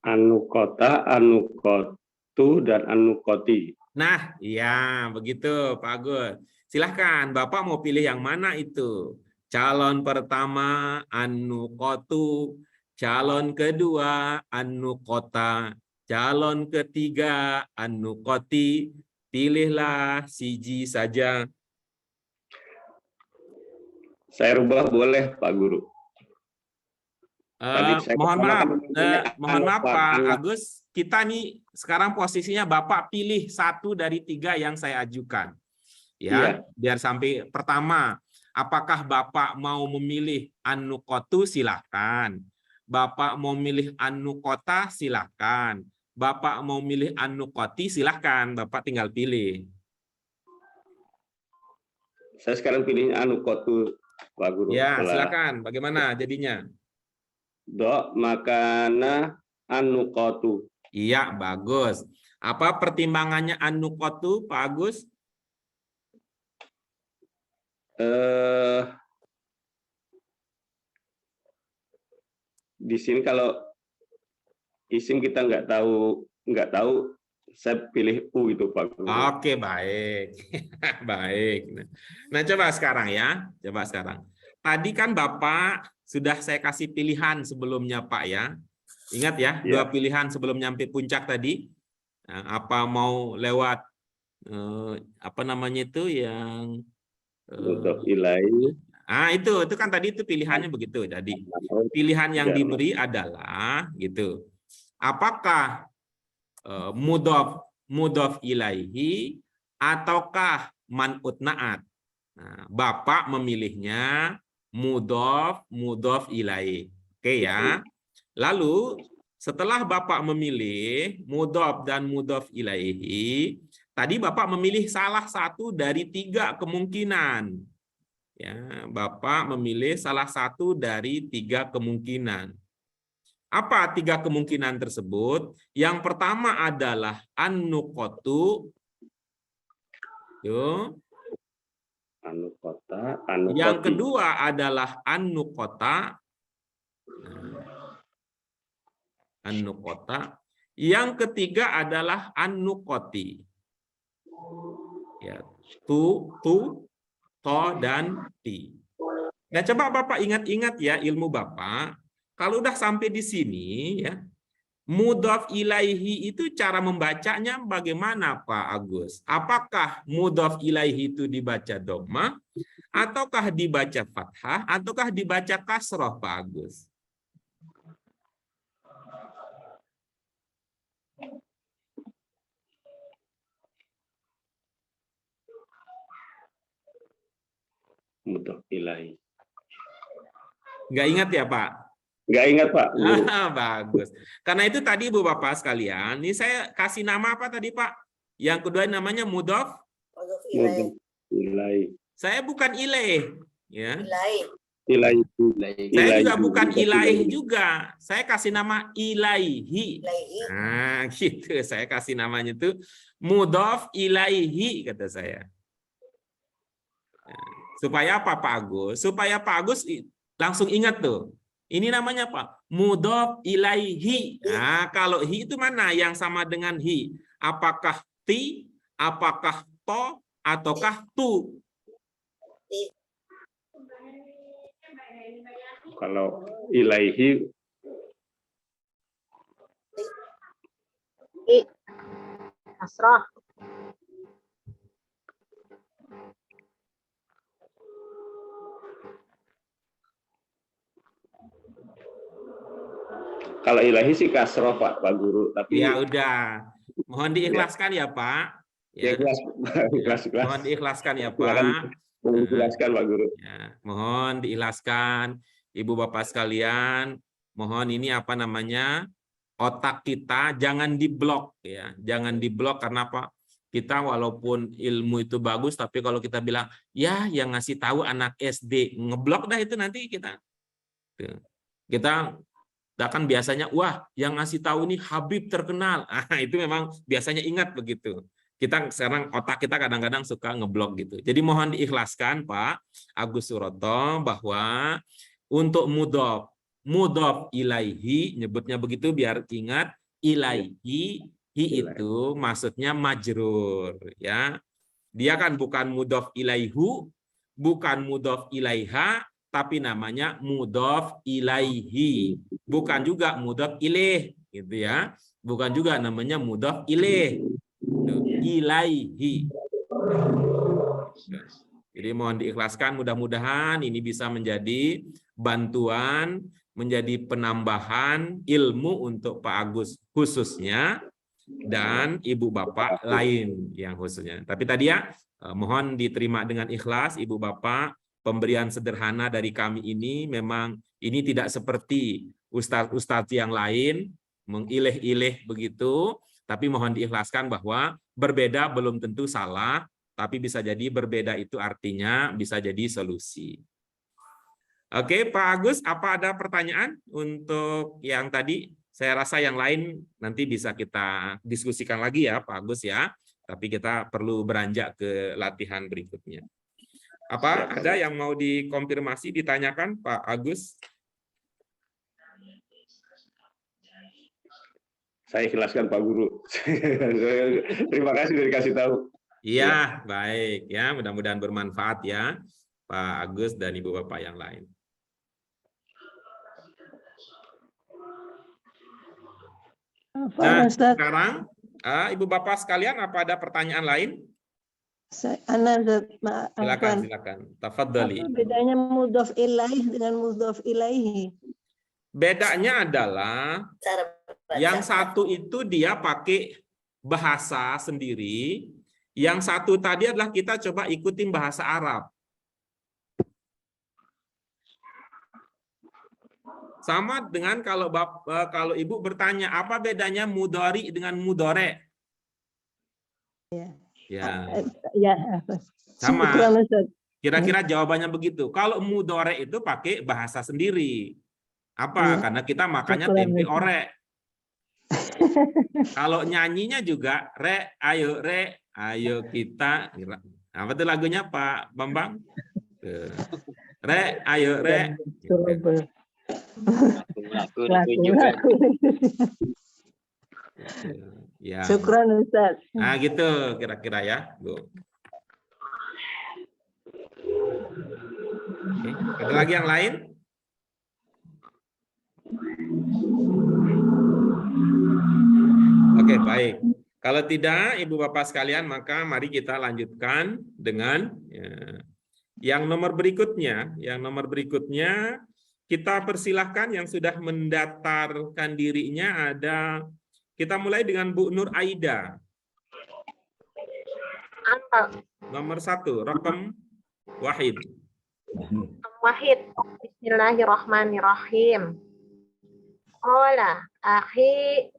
An-nuqata, an-nuqatu, dan an-nuqati. Nah, iya begitu Pak Agus. Silahkan Bapak mau pilih yang mana itu? Calon pertama an-nuqatu, calon kedua an-nuqata, calon ketiga an-nuqati. Pilihlah siji saja. Saya rubah boleh, Pak Guru. Tadi saya Mohon maaf, pertama kan Pak Agus. Kita nih sekarang posisinya Bapak pilih 1 dari 3 yang saya ajukan. Ya, Iya. biar sampai pertama. Apakah Bapak mau memilih an-nuqatu, silahkan. Bapak mau milih an-nuqata, silahkan. Bapak mau milih an-nuqati, silahkan. Bapak tinggal pilih. Saya sekarang pilih an-nuqatu, Pak Guru. Ya, silakan. Bagaimana jadinya? Do makana an-nuqatu. Iya, bagus. Apa pertimbangannya an-nuqatu, Pak Agus? Di sini kalau isim kita nggak tahu, saya pilih U itu, Pak Guru. Oke, baik. Baik. Nah, coba sekarang ya. Coba sekarang. Tadi kan Bapak sudah saya kasih pilihan sebelumnya, Pak ya. Ingat ya, 2 pilihan sebelum nyampe puncak tadi. Nah, apa mau lewat apa namanya itu yang Mudhof ilaih. itu kan tadi itu pilihannya begitu. Jadi pilihan yang diberi adalah gitu. Apakah mudhof ilaihi ataukah man'ut na'at? Nah, Bapak memilihnya mudhof ilaihi. Oke ya. Lalu setelah Bapak memilih mudhof dan mudhof ilaihi, tadi Bapak memilih salah satu dari 3 kemungkinan. Ya, Bapak memilih salah satu dari 3 kemungkinan. Apa 3 kemungkinan tersebut? Yang pertama adalah an-nuqatu. An-nuqata, Yang kedua adalah an-nuqata. An-nuqata. Yang ketiga adalah an-nuqati. Ya, tu, to, dan ti. Nah, coba Bapak ingat-ingat ya ilmu Bapak. Kalau udah sampai di sini ya, mudhof ilaihi itu cara membacanya bagaimana Pak Agus? Apakah mudhof ilaihi itu dibaca dhammah ataukah dibaca fathah ataukah dibaca kasroh Pak Agus? Mudhof ilaih. Nggak ingat ya Pak? Nggak ingat Pak. Bagus. Karena itu tadi Ibu Bapak sekalian, ini saya kasih nama apa tadi Pak? Yang kedua namanya mudhof ilaih. Saya bukan ilaih, ya. Ilaih. Saya juga bukan ilaih juga. Saya kasih nama ilaihi. Nah, gitu. Saya kasih namanya itu mudhof ilaihi kata saya. Supaya apa Pak Agus? Supaya Pak Agus langsung ingat tuh. Ini namanya apa? Mudhof ilaihi. Nah, kalau hi itu mana yang sama dengan hi? Apakah ti, apakah to, ataukah tu? Kalau ilaihi kasrah. Kalau ilahi sih kasroh Pak Guru, tapi Ya udah, mohon diikhlaskan ya Pak. ya, Ya, ikhlas. mohon diikhlaskan ya Silakan Pak. menjelaskan Pak Guru. Ya, mohon diikhlaskan, Ibu Bapak sekalian. Mohon ini apa namanya, otak kita jangan diblok ya, jangan diblok. Karena apa? Kita walaupun ilmu itu bagus, tapi kalau kita bilang ya yang ngasih tahu anak SD, ngeblok dah itu nanti kita. Kita kan biasanya wah yang ngasih tahu ini Habib terkenal. Itu memang biasanya ingat begitu. Kita sekarang otak kita kadang-kadang suka ngeblok gitu. Jadi mohon diikhlaskan Pak Agus Suroto bahwa untuk mudhof ilaihi, nyebutnya begitu biar ingat, ilaihi itu maksudnya majrur ya. Dia kan bukan mudhof ilaihu, bukan mudhof ilaiha, tapi namanya mudhof ilaihi. Bukan juga mudhof ilaih gitu ya. Bukan juga namanya mudhof ilaih. Ilaihi. Jadi mohon diikhlaskan, mudah-mudahan ini bisa menjadi bantuan, menjadi penambahan ilmu untuk Pak Agus khususnya dan Ibu Bapak lain yang khususnya. Tapi tadi ya mohon diterima dengan ikhlas Ibu Bapak, pemberian sederhana dari kami ini memang ini tidak seperti ustadz-ustadz yang lain mengilih-ilih begitu, tapi mohon diikhlaskan bahwa berbeda belum tentu salah, tapi bisa jadi berbeda itu artinya bisa jadi solusi. Oke, Pak Agus, apa ada pertanyaan untuk yang tadi? Saya rasa yang lain nanti bisa kita diskusikan lagi ya, Pak Agus ya. Tapi kita perlu beranjak ke latihan berikutnya. Apa ada yang mau dikonfirmasi, ditanyakan, Pak Agus? Saya ikhlaskan Pak Guru. Terima kasih sudah dikasih tahu. Iya, baik ya. Mudah-mudahan bermanfaat ya, Pak Agus dan Ibu Bapak yang lain. Nah, sekarang Ibu Bapak sekalian, apa ada pertanyaan lain? Silakan. Tafadhali. Apa bedanya mudhof ilaih dengan mudhof ilaihi? Bedanya adalah yang satu itu dia pakai bahasa sendiri, yang satu tadi adalah kita coba ikutin bahasa Arab. Sama dengan kalau Ibu bertanya apa bedanya mudhari dengan mudhore? Ya. Sama. Kira-kira jawabannya begitu. Kalau mudhore itu pakai bahasa sendiri. Apa? Karena kita makannya tempe orek. Kalau nyanyinya juga re, ayo kita. Apa tuh lagunya Pak Bambang? Re, ayo re. Ya. Syukran Ustaz. Nah gitu kira-kira ya, Bu. Oke. Ada lagi yang lain? Oke, baik. Kalau tidak, Ibu Bapak sekalian, maka mari kita lanjutkan dengan yang nomor berikutnya. Yang nomor berikutnya, kita persilahkan yang sudah mendaftarkan dirinya ada, kita mulai dengan Bu Nur Aida. Nomor 1, Rakam Wahid. Wahid. Bismillahirrahmanirrahim. Qala akhi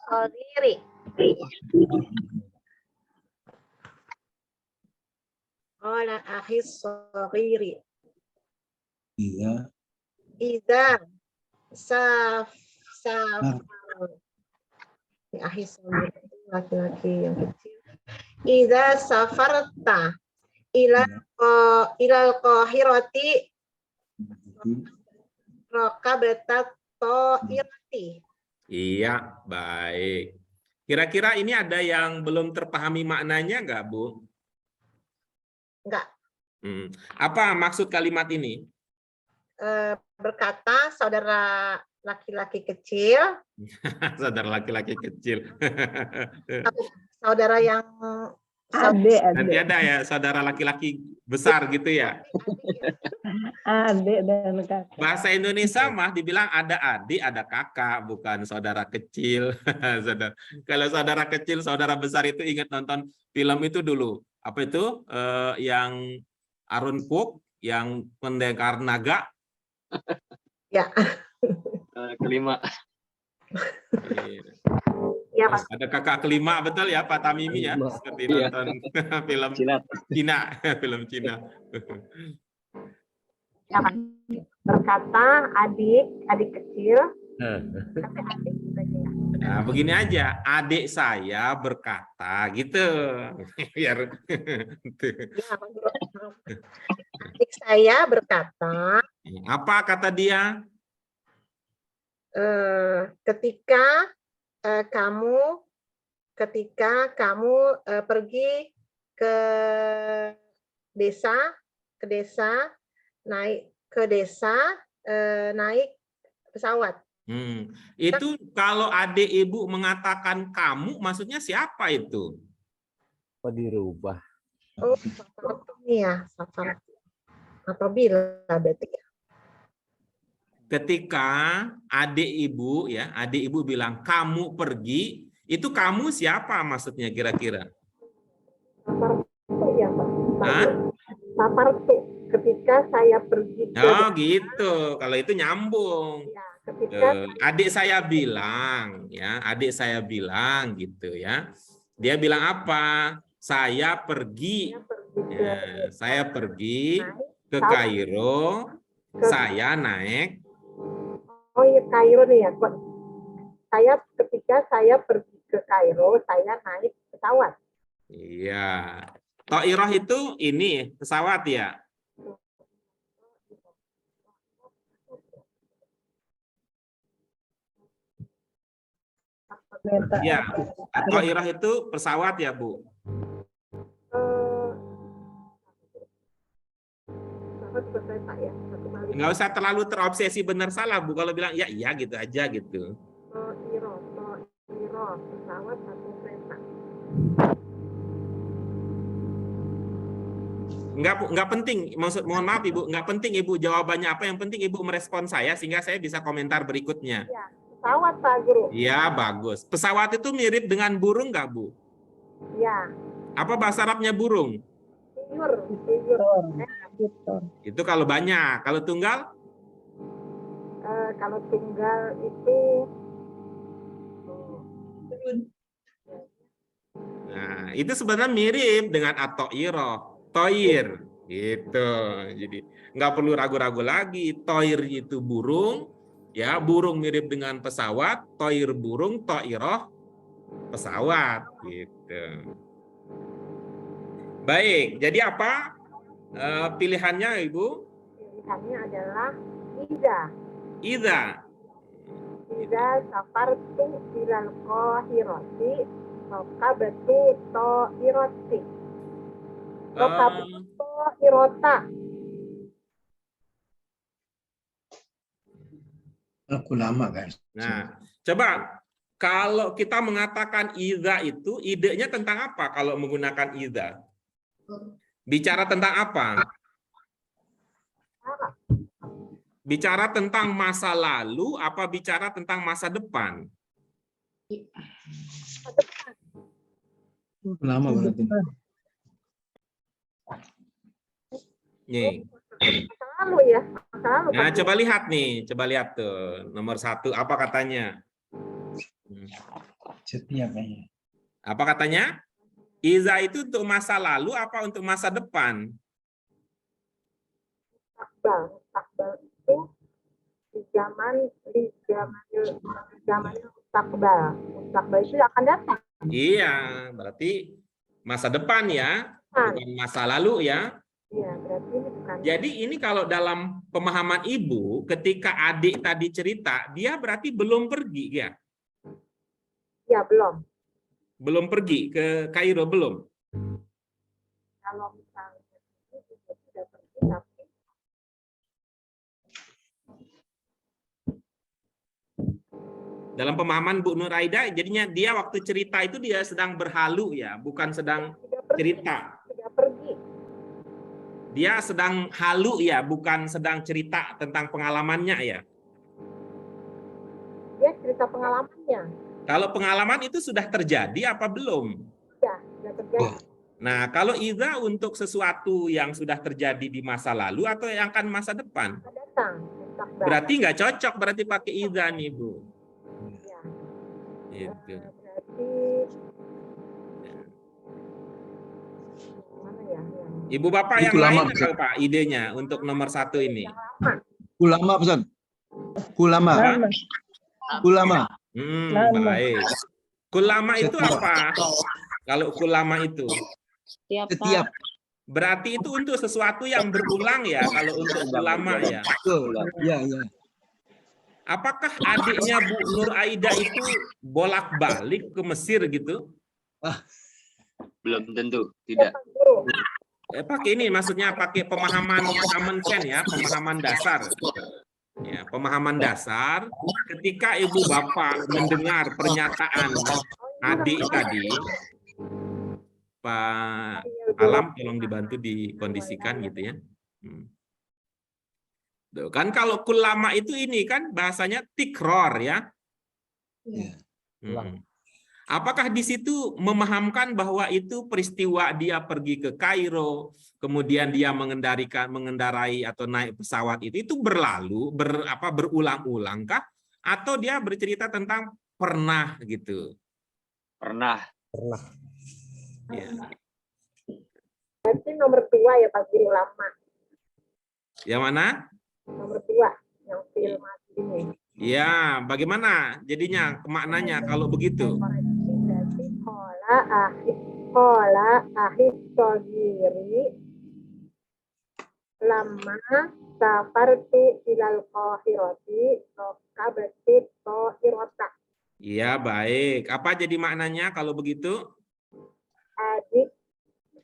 shadiri. Qala akhi shadiri. Idza safar. Akhi shadiri laki-laki yang kecil. Idza safarta ilal qahirati rakabatat ta'irati. Iya, baik. Kira-kira ini ada yang belum terpahami maknanya enggak, Bu? Enggak. Apa maksud kalimat ini? Berkata saudara laki-laki kecil. Saudara laki-laki kecil. Saudara yang nanti ada ya saudara laki-laki besar gitu ya. Adik dan kakak. Bahasa Indonesia mah dibilang ada adik, ada kakak, bukan saudara kecil. Kalau saudara kecil, saudara besar itu ingat nonton film itu dulu. Apa itu? Yang Arun Puk, yang pendekar naga. Ya. Kelima. Ya, Terus ada kakak kelima, betul ya Pak Tamimi ya? Seperti Iya. nonton film Silat. Cina, film Cina. Ya, Pak. Berkata adik kecil. Adik gitu aja ya. Nah, begini aja, adik saya berkata gitu. Biar Ya, Pak Guru. Adik saya berkata, apa kata dia? ketika kamu pergi ke desa naik pesawat. Itu kalau adik ibu mengatakan kamu, maksudnya siapa itu? Apa dirubah? Oh, ini ya, safar. Apabila berarti ya. Ketika adik ibu bilang kamu pergi, itu kamu siapa maksudnya kira-kira? Safar itu ya, Pak. Hah? Safar itu ketika saya pergi ke Oh gitu, kalau itu nyambung. ya, ketika Adik saya bilang, ya, adik saya bilang gitu ya. Dia bilang apa? Saya pergi, saya pergi ke Kairo, saya naik. Oh iya, Kairo nih ya. Ketika saya pergi ke Kairo, saya naik pesawat. Iya. To'iroh itu ini pesawat ya. Ya. To'iroh itu pesawat ya, Bu. Nggak usah terlalu terobsesi benar salah, Bu. Kalau bilang ya iya gitu aja gitu. To'iroh, pesawat atau kereta. Nggak penting, mohon maaf Ibu, nggak penting Ibu jawabannya apa, yang penting Ibu merespon saya sehingga saya bisa komentar berikutnya. Ya, pesawat Pak Guru. Iya, bagus. Pesawat itu mirip dengan burung nggak, Bu? Ya. Apa bahasa Arabnya burung? Tidur. Itu kalau banyak, kalau tunggal? Kalau tunggal itu Nah, itu sebenarnya mirip dengan at-to'iroh. Toir gitu. Jadi nggak perlu ragu-ragu lagi. Toir itu burung, ya burung mirip dengan pesawat. Toir burung, to'iroh pesawat gitu. Baik, jadi apa pilihannya Ibu? pilihannya adalah Iza. Iza. Iza safartu ilal qahirati rokabatu to'iroti. Rokabatu to'irota. Aku lama guys. Nah, coba kalau kita mengatakan iza itu idenya tentang apa kalau menggunakan iza? Bicara tentang apa? Bicara tentang masa lalu apa bicara tentang masa depan? Lama berarti. Nih. Masa lalu ya. Masa lalu. Nah, coba lihat nih, coba lihat tuh nomor 1 apa katanya? Setiap kayaknya. Apa katanya? Iza itu untuk masa lalu apa untuk masa depan? Mustakbal itu di zaman mustakbal. Mustakbal itu akan datang. Iya, berarti masa depan ya, bukan masa lalu ya. Iya, berarti ini bukan. Jadi ini kalau dalam pemahaman Ibu, ketika adik tadi cerita, dia berarti belum pergi ya? Ya, belum. Belum pergi ke Kairo, belum? Kalau misalnya itu sudah pergi, tapi Dalam pemahaman Bu Nur Aida, jadinya dia waktu cerita itu dia sedang berhalu ya, bukan sedang sudah pergi. cerita. Sudah pergi. Dia sedang halu ya, bukan sedang cerita tentang pengalamannya ya. Dia cerita pengalamannya. Kalau pengalaman itu sudah terjadi apa belum? Ya, sudah terjadi. Nah, kalau idza untuk sesuatu yang sudah terjadi di masa lalu atau yang akan masa depan? Datang. Berarti nggak cocok berarti pakai idza nih, Bu. Ya. Itu. Berarti mana ya? Ibu Bapak yang Buku lain lama, apa Pak idenya untuk nomor 1 ini? Ulama, Ustaz. Ulama. Lama. Ulama. Lama. Baik. Kulama itu apa? Kalau kulama itu? Setiap. Berarti itu untuk sesuatu yang berulang ya, kalau untuk kulama ya. Betul. Iya, iya. Apakah adiknya Bu Nur Aida itu bolak-balik ke Mesir gitu? Belum tentu, tidak. Pakai ini maksudnya pakai pemahaman common sense ya, pemahaman dasar. Ya, pemahaman dasar ketika ibu bapak mendengar pernyataan adik tadi, Pak Alam tolong dibantu dikondisikan gitu ya. Tuh, kan kalau kulama itu ini kan bahasanya tikror ya. Apakah di situ memahamkan bahwa itu peristiwa dia pergi ke Kairo, kemudian dia mengendarai atau naik pesawat itu berlalu, berulang-ulang kah? Atau dia bercerita tentang pernah gitu? Pernah. Ya. Berarti nomor 2 ya Pak Guru, lama. Yang mana? Nomor 2 yang film ini. Ya, bagaimana jadinya maknanya kalau begitu? Berarti pola ahid sogiri lama safartu ilal qahirati kabati qahirata. Iya, baik. Apa jadi maknanya kalau begitu?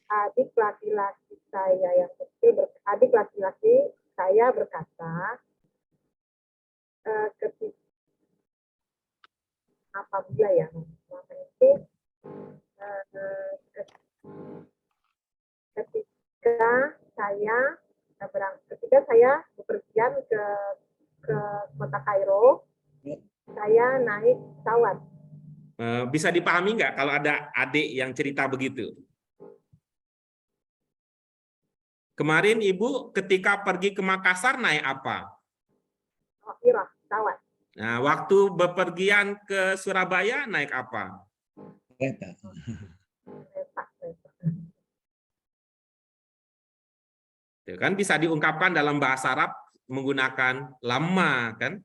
Adik laki-laki saya yang kecil, adik laki-laki saya berkata, ketika apabila ya itu ketika saya bepergian ke kota Kairo, saya naik pesawat. Bisa dipahami nggak kalau ada adik yang cerita begitu? Kemarin Ibu ketika pergi ke Makassar naik apa? Pesawat. Nah, waktu bepergian ke Surabaya naik apa? Kereta. Itu kan bisa diungkapkan dalam bahasa Arab menggunakan lama kan?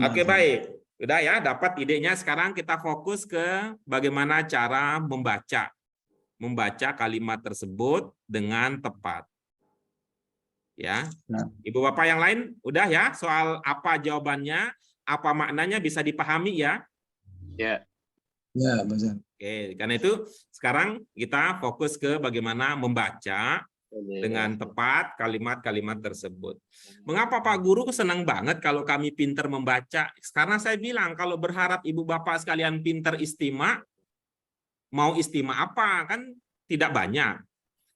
Oke, baik. Udah ya, dapat idenya. Sekarang kita fokus ke bagaimana cara membaca kalimat tersebut dengan tepat. Ya, Ibu Bapak yang lain udah ya, soal apa jawabannya, apa maknanya bisa dipahami ya? Ya. Ya, Ustaz. Oke, karena itu sekarang kita fokus ke bagaimana membaca dengan tepat kalimat-kalimat tersebut. Mengapa Pak Guru senang banget kalau kami pinter membaca? Karena saya bilang kalau berharap Ibu Bapak sekalian pinter istima, mau istima apa? Kan tidak banyak.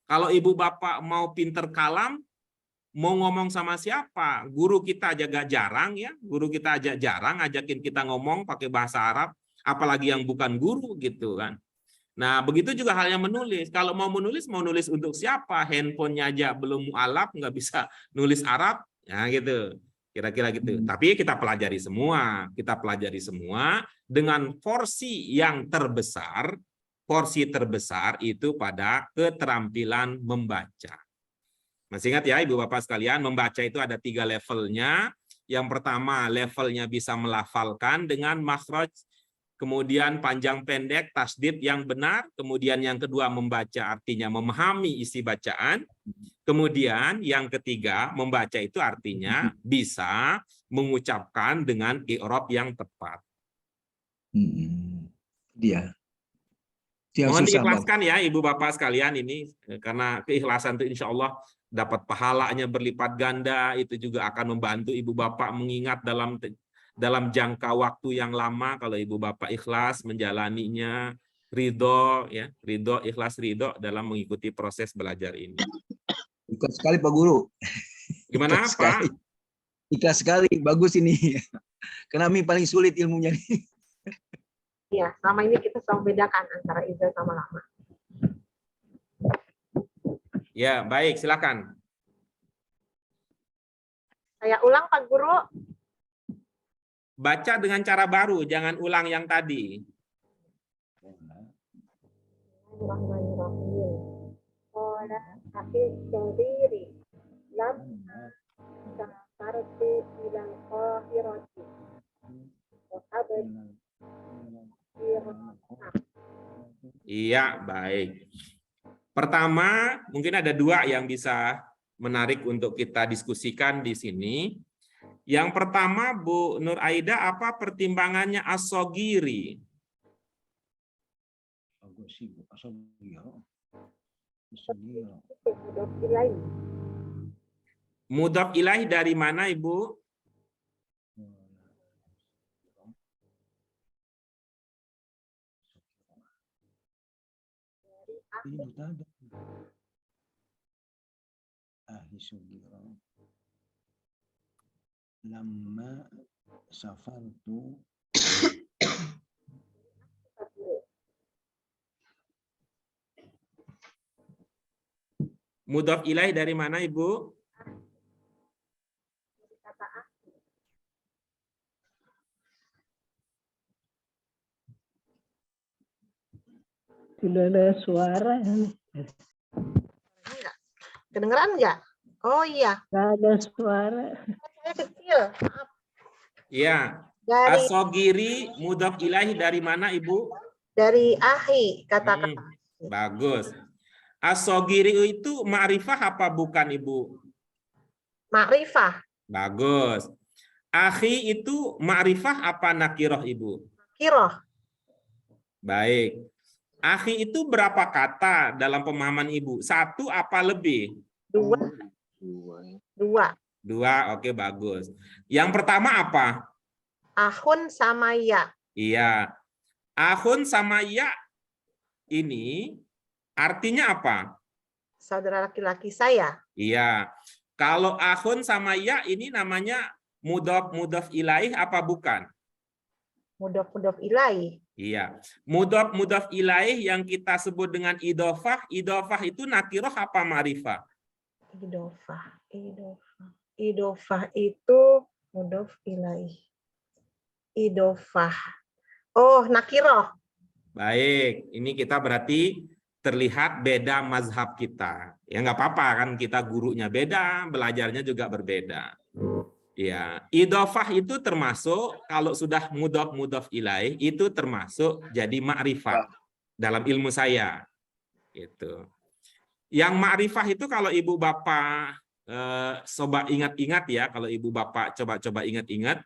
Kalau Ibu Bapak mau pinter kalam, mau ngomong sama siapa? Guru kita aja gak jarang ya, guru kita aja jarang ngajakin kita ngomong pakai bahasa Arab, apalagi yang bukan guru gitu kan. Nah, begitu juga halnya menulis. Kalau mau nulis untuk siapa? Handphonenya aja belum mualaf, nggak bisa nulis Arab, ya gitu. Kira-kira gitu. Tapi kita pelajari semua dengan porsi yang terbesar. Porsi terbesar itu pada keterampilan membaca. Masih ingat ya Ibu Bapak sekalian, membaca itu ada 3 levelnya. Yang pertama levelnya bisa melafalkan dengan makhraj, kemudian panjang pendek, tasdid yang benar, kemudian yang kedua membaca artinya memahami isi bacaan, kemudian yang ketiga membaca itu artinya bisa mengucapkan dengan i'rab yang tepat. Dia Mohon susah, diikhlaskan ya Ibu Bapak sekalian ini, karena keikhlasan itu insya Allah dapat pahalanya berlipat ganda, itu juga akan membantu Ibu Bapak mengingat dalam jangka waktu yang lama kalau Ibu Bapak ikhlas menjalaninya, ridho, ya, ridho, ikhlas ridho dalam mengikuti proses belajar ini. Ikhlas sekali Pak Guru. Gimana Ikhlas Pak? sekali. Ikhlas sekali, bagus ini. Karena kami paling sulit ilmunya nih. Iya, selama ini kita selalu bedakan antara izah sama lama. Ya, baik, silakan. Saya ulang Pak Guru. Baca dengan cara baru, jangan ulang yang tadi. Bismillahirrahmanirrahim. Qala akhir sendiri. Lam safartu ilal qahirati. Iya, baik. Pertama, mungkin ada dua yang bisa menarik untuk kita diskusikan di sini. Yang pertama, Bu Nur Aida, apa pertimbangannya as-sogiri? Mudhaf ilaih dari mana, Ibu? Lama safartu Mudhaf ilaih dari mana, Ibu? Tidak ada suara. Kedengeran nggak? Oh iya, Tidak ada suara. saya kecil. Maaf. Iya. Dari As-sogiri mudhaf ilaih dari mana, Ibu? dari ahi kata-kata. Bagus. As-sogiri itu ma'rifah apa bukan, Ibu? Ma'rifah. Bagus. Akhi itu ma'rifah apa nakiroh, Ibu? Kiroh. Baik. Akhi itu berapa kata dalam pemahaman Ibu? Satu apa lebih? Dua. Dua. Dua, oke, bagus. Yang pertama apa? Ahun sama ya. Iya. Ahun sama ya ini artinya apa? Saudara laki-laki saya. Iya. Kalau ahun sama ya ini namanya mudhaf ilaih apa bukan? Mudhaf ilaih. Iya. Mudhaf ilaih yang kita sebut dengan idhofah, idhofah itu nakiroh apa ma'rifah? Idhofah itu mudhaf ilaih. Idhofah. Oh, nakiroh. Baik, ini kita berarti terlihat beda mazhab kita. Ya nggak apa-apa kan, kita gurunya beda, belajarnya juga berbeda. Ya, idhofah itu termasuk kalau sudah mudhaf ilaih itu termasuk jadi ma'rifah dalam ilmu saya. Gitu. Yang ma'rifah itu kalau Ibu Bapak coba ingat-ingat ya, kalau Ibu Bapak coba ingat-ingat,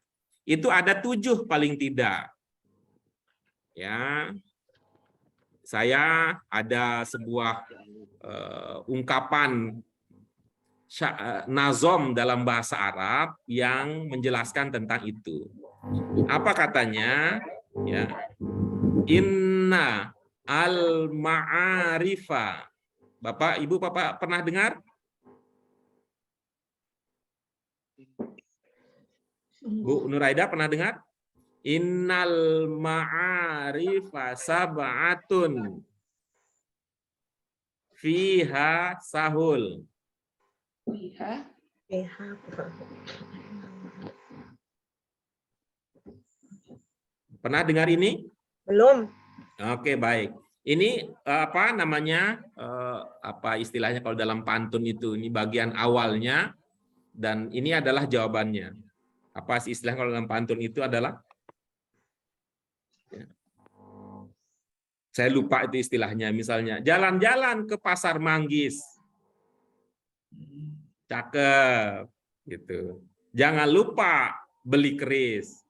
itu ada 7 paling tidak. Ya. Saya ada sebuah ungkapan nazom dalam bahasa Arab yang menjelaskan tentang itu. Apa katanya? Ya. Inna al-ma'arifa. Bapak, Ibu, Bapak pernah dengar? Bu Nur Aida pernah dengar? Innal ma'arifa sab'atun fiha sahul. Pernah dengar ini? Belum. Oke, baik. Ini apa namanya? Apa istilahnya kalau dalam pantun itu? Ini bagian awalnya dan ini adalah jawabannya. Apa sih istilah kalau dalam pantun itu adalah? Saya lupa itu istilahnya. Misalnya, jalan-jalan ke Pasar Manggis. Cakep. Gitu. Jangan lupa beli keris.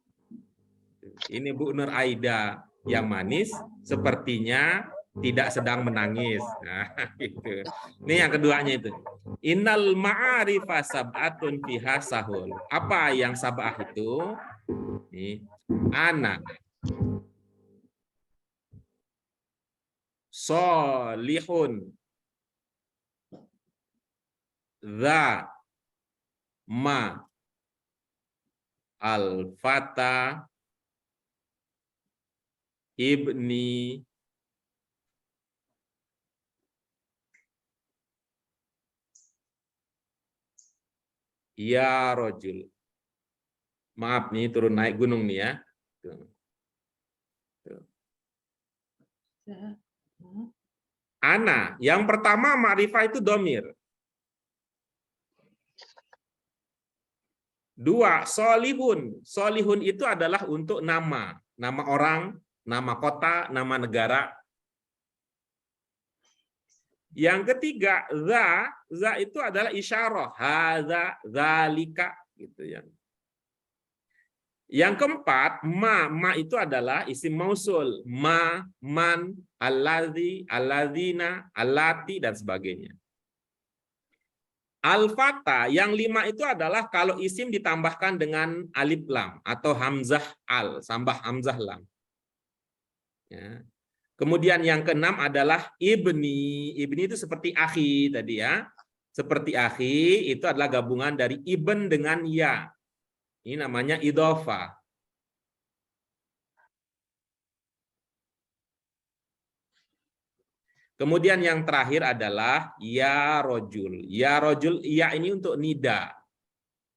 Ini Bu Nur Aida yang manis, sepertinya tidak sedang menangis. Nah, gitu. Ini yang keduanya itu. Innal ma'arifa sab'atun fiha sahul. Apa yang sab'ah itu? Ini, anak. solihun, za ma al-fata ibni ya rojul. Maaf nih turun naik gunung nih ya. Tuh. Tuh. Ana, yang pertama ma'rifah itu domir. Dua, solihun. Solihun itu adalah untuk nama. Nama orang, nama kota, nama negara. Yang ketiga, za itu adalah isyarah. Hadza, zalika. Gitu ya. Yang keempat, ma itu adalah isim mausul. Ma, man, alladzi, alladzina, allati, dan sebagainya. Al-fata, yang 5 itu adalah kalau isim ditambahkan dengan alif lam atau hamzah al, tambah hamzah lam. Ya. Kemudian yang ke-6 adalah ibni. Ibni itu seperti akhi tadi ya. Seperti akhi itu adalah gabungan dari ibn dengan ya. Ini namanya idhofah. Kemudian yang terakhir adalah ya rojul. Ya rojul, ya ini untuk nida.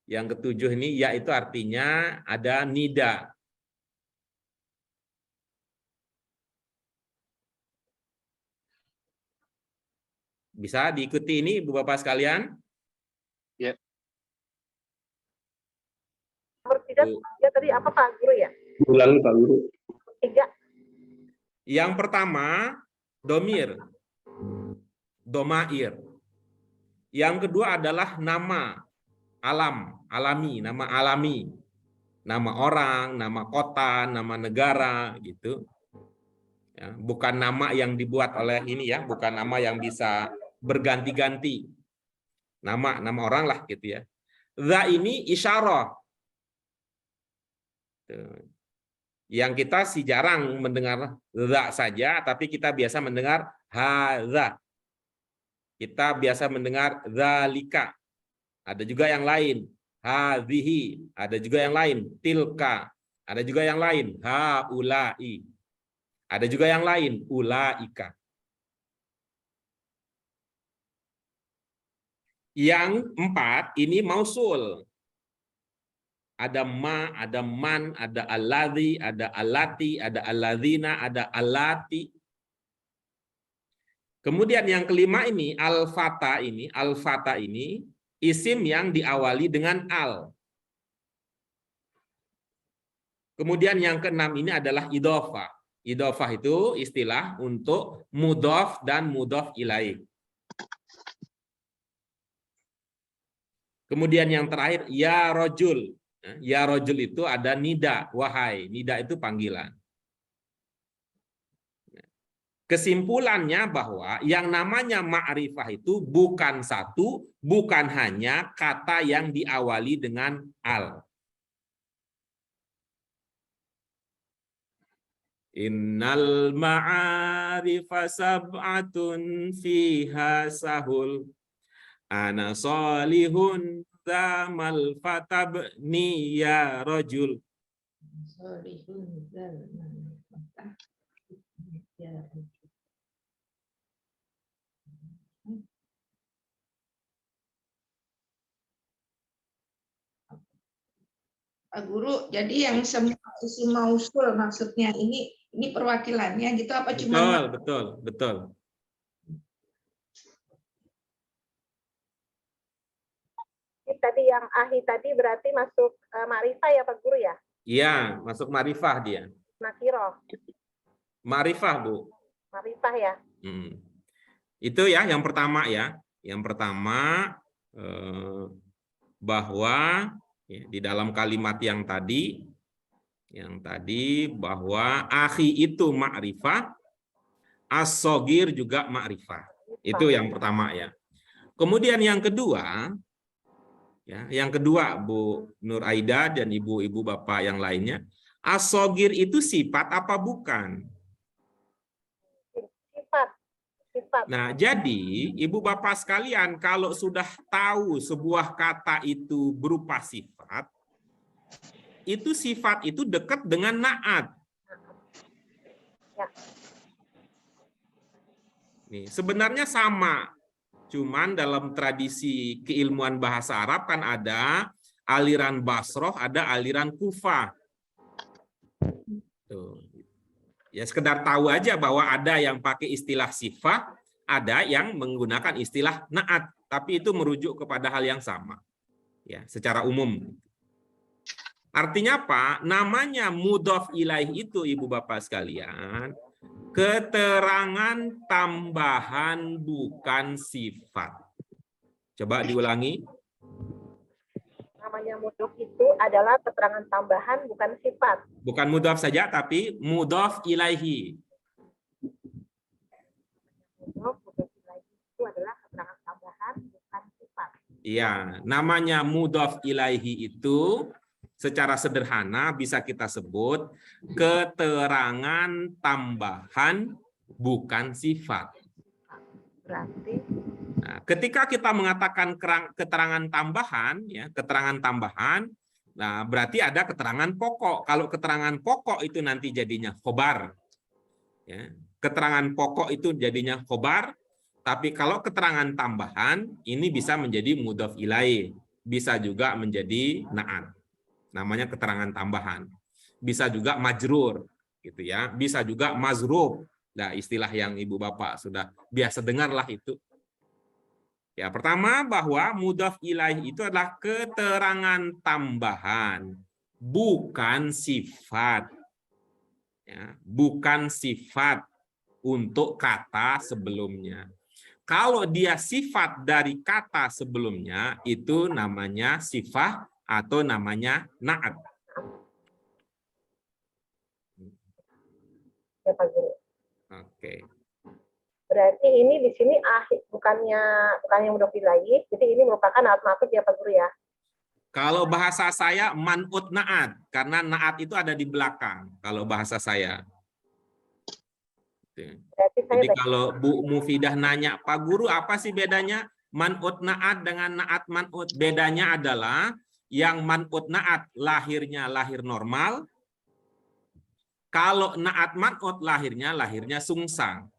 Yang ketujuh ini ya itu artinya ada nida. Bisa diikuti ini Ibu Bapak sekalian? Ya. Nomor 3 ya, tadi apa Pak Guru ya? Ulangi Pak Guru. 3. Yang pertama domir, domair. Yang kedua adalah nama, alam, alami, nama alami. Nama orang, nama kota, nama negara gitu. Ya, bukan nama yang dibuat oleh ini ya, bukan nama yang bisa berganti-ganti. Nama orang lah gitu ya. Za ini isyarah. Yang kita sih jarang mendengar za saja, tapi kita biasa mendengar hadza. Kita biasa mendengar zalika. Ada juga yang lain, hadhihi. Ada juga yang lain, tilka. Ada juga yang lain, haulai. Ada juga yang lain, ulaika. Yang 4 ini mausul. Ada ma, ada man, ada alladzi, ada allati, ada alladzina, ada allati. Kemudian yang kelima ini al-fata ini isim yang diawali dengan al. Kemudian yang keenam ini adalah idhofah. Idhofah itu istilah untuk mudhof dan mudhof ilaih. Kemudian yang terakhir ya rojul. Ya rojul itu ada nida, wahai. Nida itu panggilan. Kesimpulannya bahwa yang namanya ma'rifah itu bukan satu, bukan hanya kata yang diawali dengan al. Innal ma'arifa sab'atun fiha sahul. Ana solihun zamal fatabni ya rojul. Pak Guru, jadi yang semua isim mausul maksudnya ini perwakilannya gitu apa cuma? Betul. Tadi yang ahi tadi berarti masuk ma'rifah ya Pak Guru ya? Iya, masuk ma'rifah dia. Nakiroh. Ma'rifah, Bu. Ma'rifah ya. Itu ya yang pertama ya. Yang pertama bahwa ya, di dalam kalimat yang tadi bahwa akhi itu ma'rifah, as-shogir juga ma'rifah. Itu yang pertama ya. Kemudian yang kedua ya, yang kedua Bu Nur Aida dan ibu-ibu bapak yang lainnya, as-shogir itu sifat apa bukan? Sifat. sifat. Nah, jadi Ibu Bapak sekalian, kalau sudah tahu sebuah kata itu berupa sifat itu dekat dengan na'at. Ya. Nih, sebenarnya sama. Cuman dalam tradisi keilmuan bahasa Arab kan ada aliran Basroh, ada aliran Kufah. Tuh. Ya sekedar tahu aja bahwa ada yang pakai istilah sifat, ada yang menggunakan istilah na'at, tapi itu merujuk kepada hal yang sama. Ya, secara umum. Artinya apa? Namanya mudhof ilaih itu Ibu Bapak sekalian, keterangan tambahan bukan sifat. Coba diulangi. Namanya mudhof itu adalah keterangan tambahan bukan sifat. Bukan mudhof saja, tapi mudhof ilaihi. Mudhof ilaihi itu adalah keterangan tambahan bukan sifat. Iya, namanya mudhof ilaihi itu secara sederhana bisa kita sebut keterangan tambahan bukan sifat. Berarti Nah, ketika kita mengatakan keterangan tambahan, ya keterangan tambahan, nah berarti ada keterangan pokok. Kalau keterangan pokok itu nanti jadinya khobar, ya, keterangan pokok itu jadinya khobar. Tapi kalau keterangan tambahan ini bisa menjadi mudhof ilaih, bisa juga menjadi na'at. Namanya keterangan tambahan. Bisa juga majrur, gitu ya. Bisa juga mazrub. Nah, istilah yang Ibu Bapak sudah biasa dengarlah itu. Ya, pertama bahwa mudhof ilaih itu adalah keterangan tambahan, bukan sifat. Ya, bukan sifat untuk kata sebelumnya. Kalau dia sifat dari kata sebelumnya, itu namanya sifat atau namanya na'at. ya Pak Guru. Oke. Berarti ini di sini bukannya mudhof ilaih, jadi ini merupakan na'at ma'tuf ya Pak Guru ya. Kalau bahasa saya man'ut na'at, karena na'at itu ada di belakang. Kalau bahasa saya. Jadi kalau Bu Mufidah nanya, Pak Guru apa sih bedanya man'ut na'at dengan na'at man'ut? Bedanya adalah yang man'ut na'at lahirnya lahir normal. Kalau na'at man'ut lahirnya sungsang.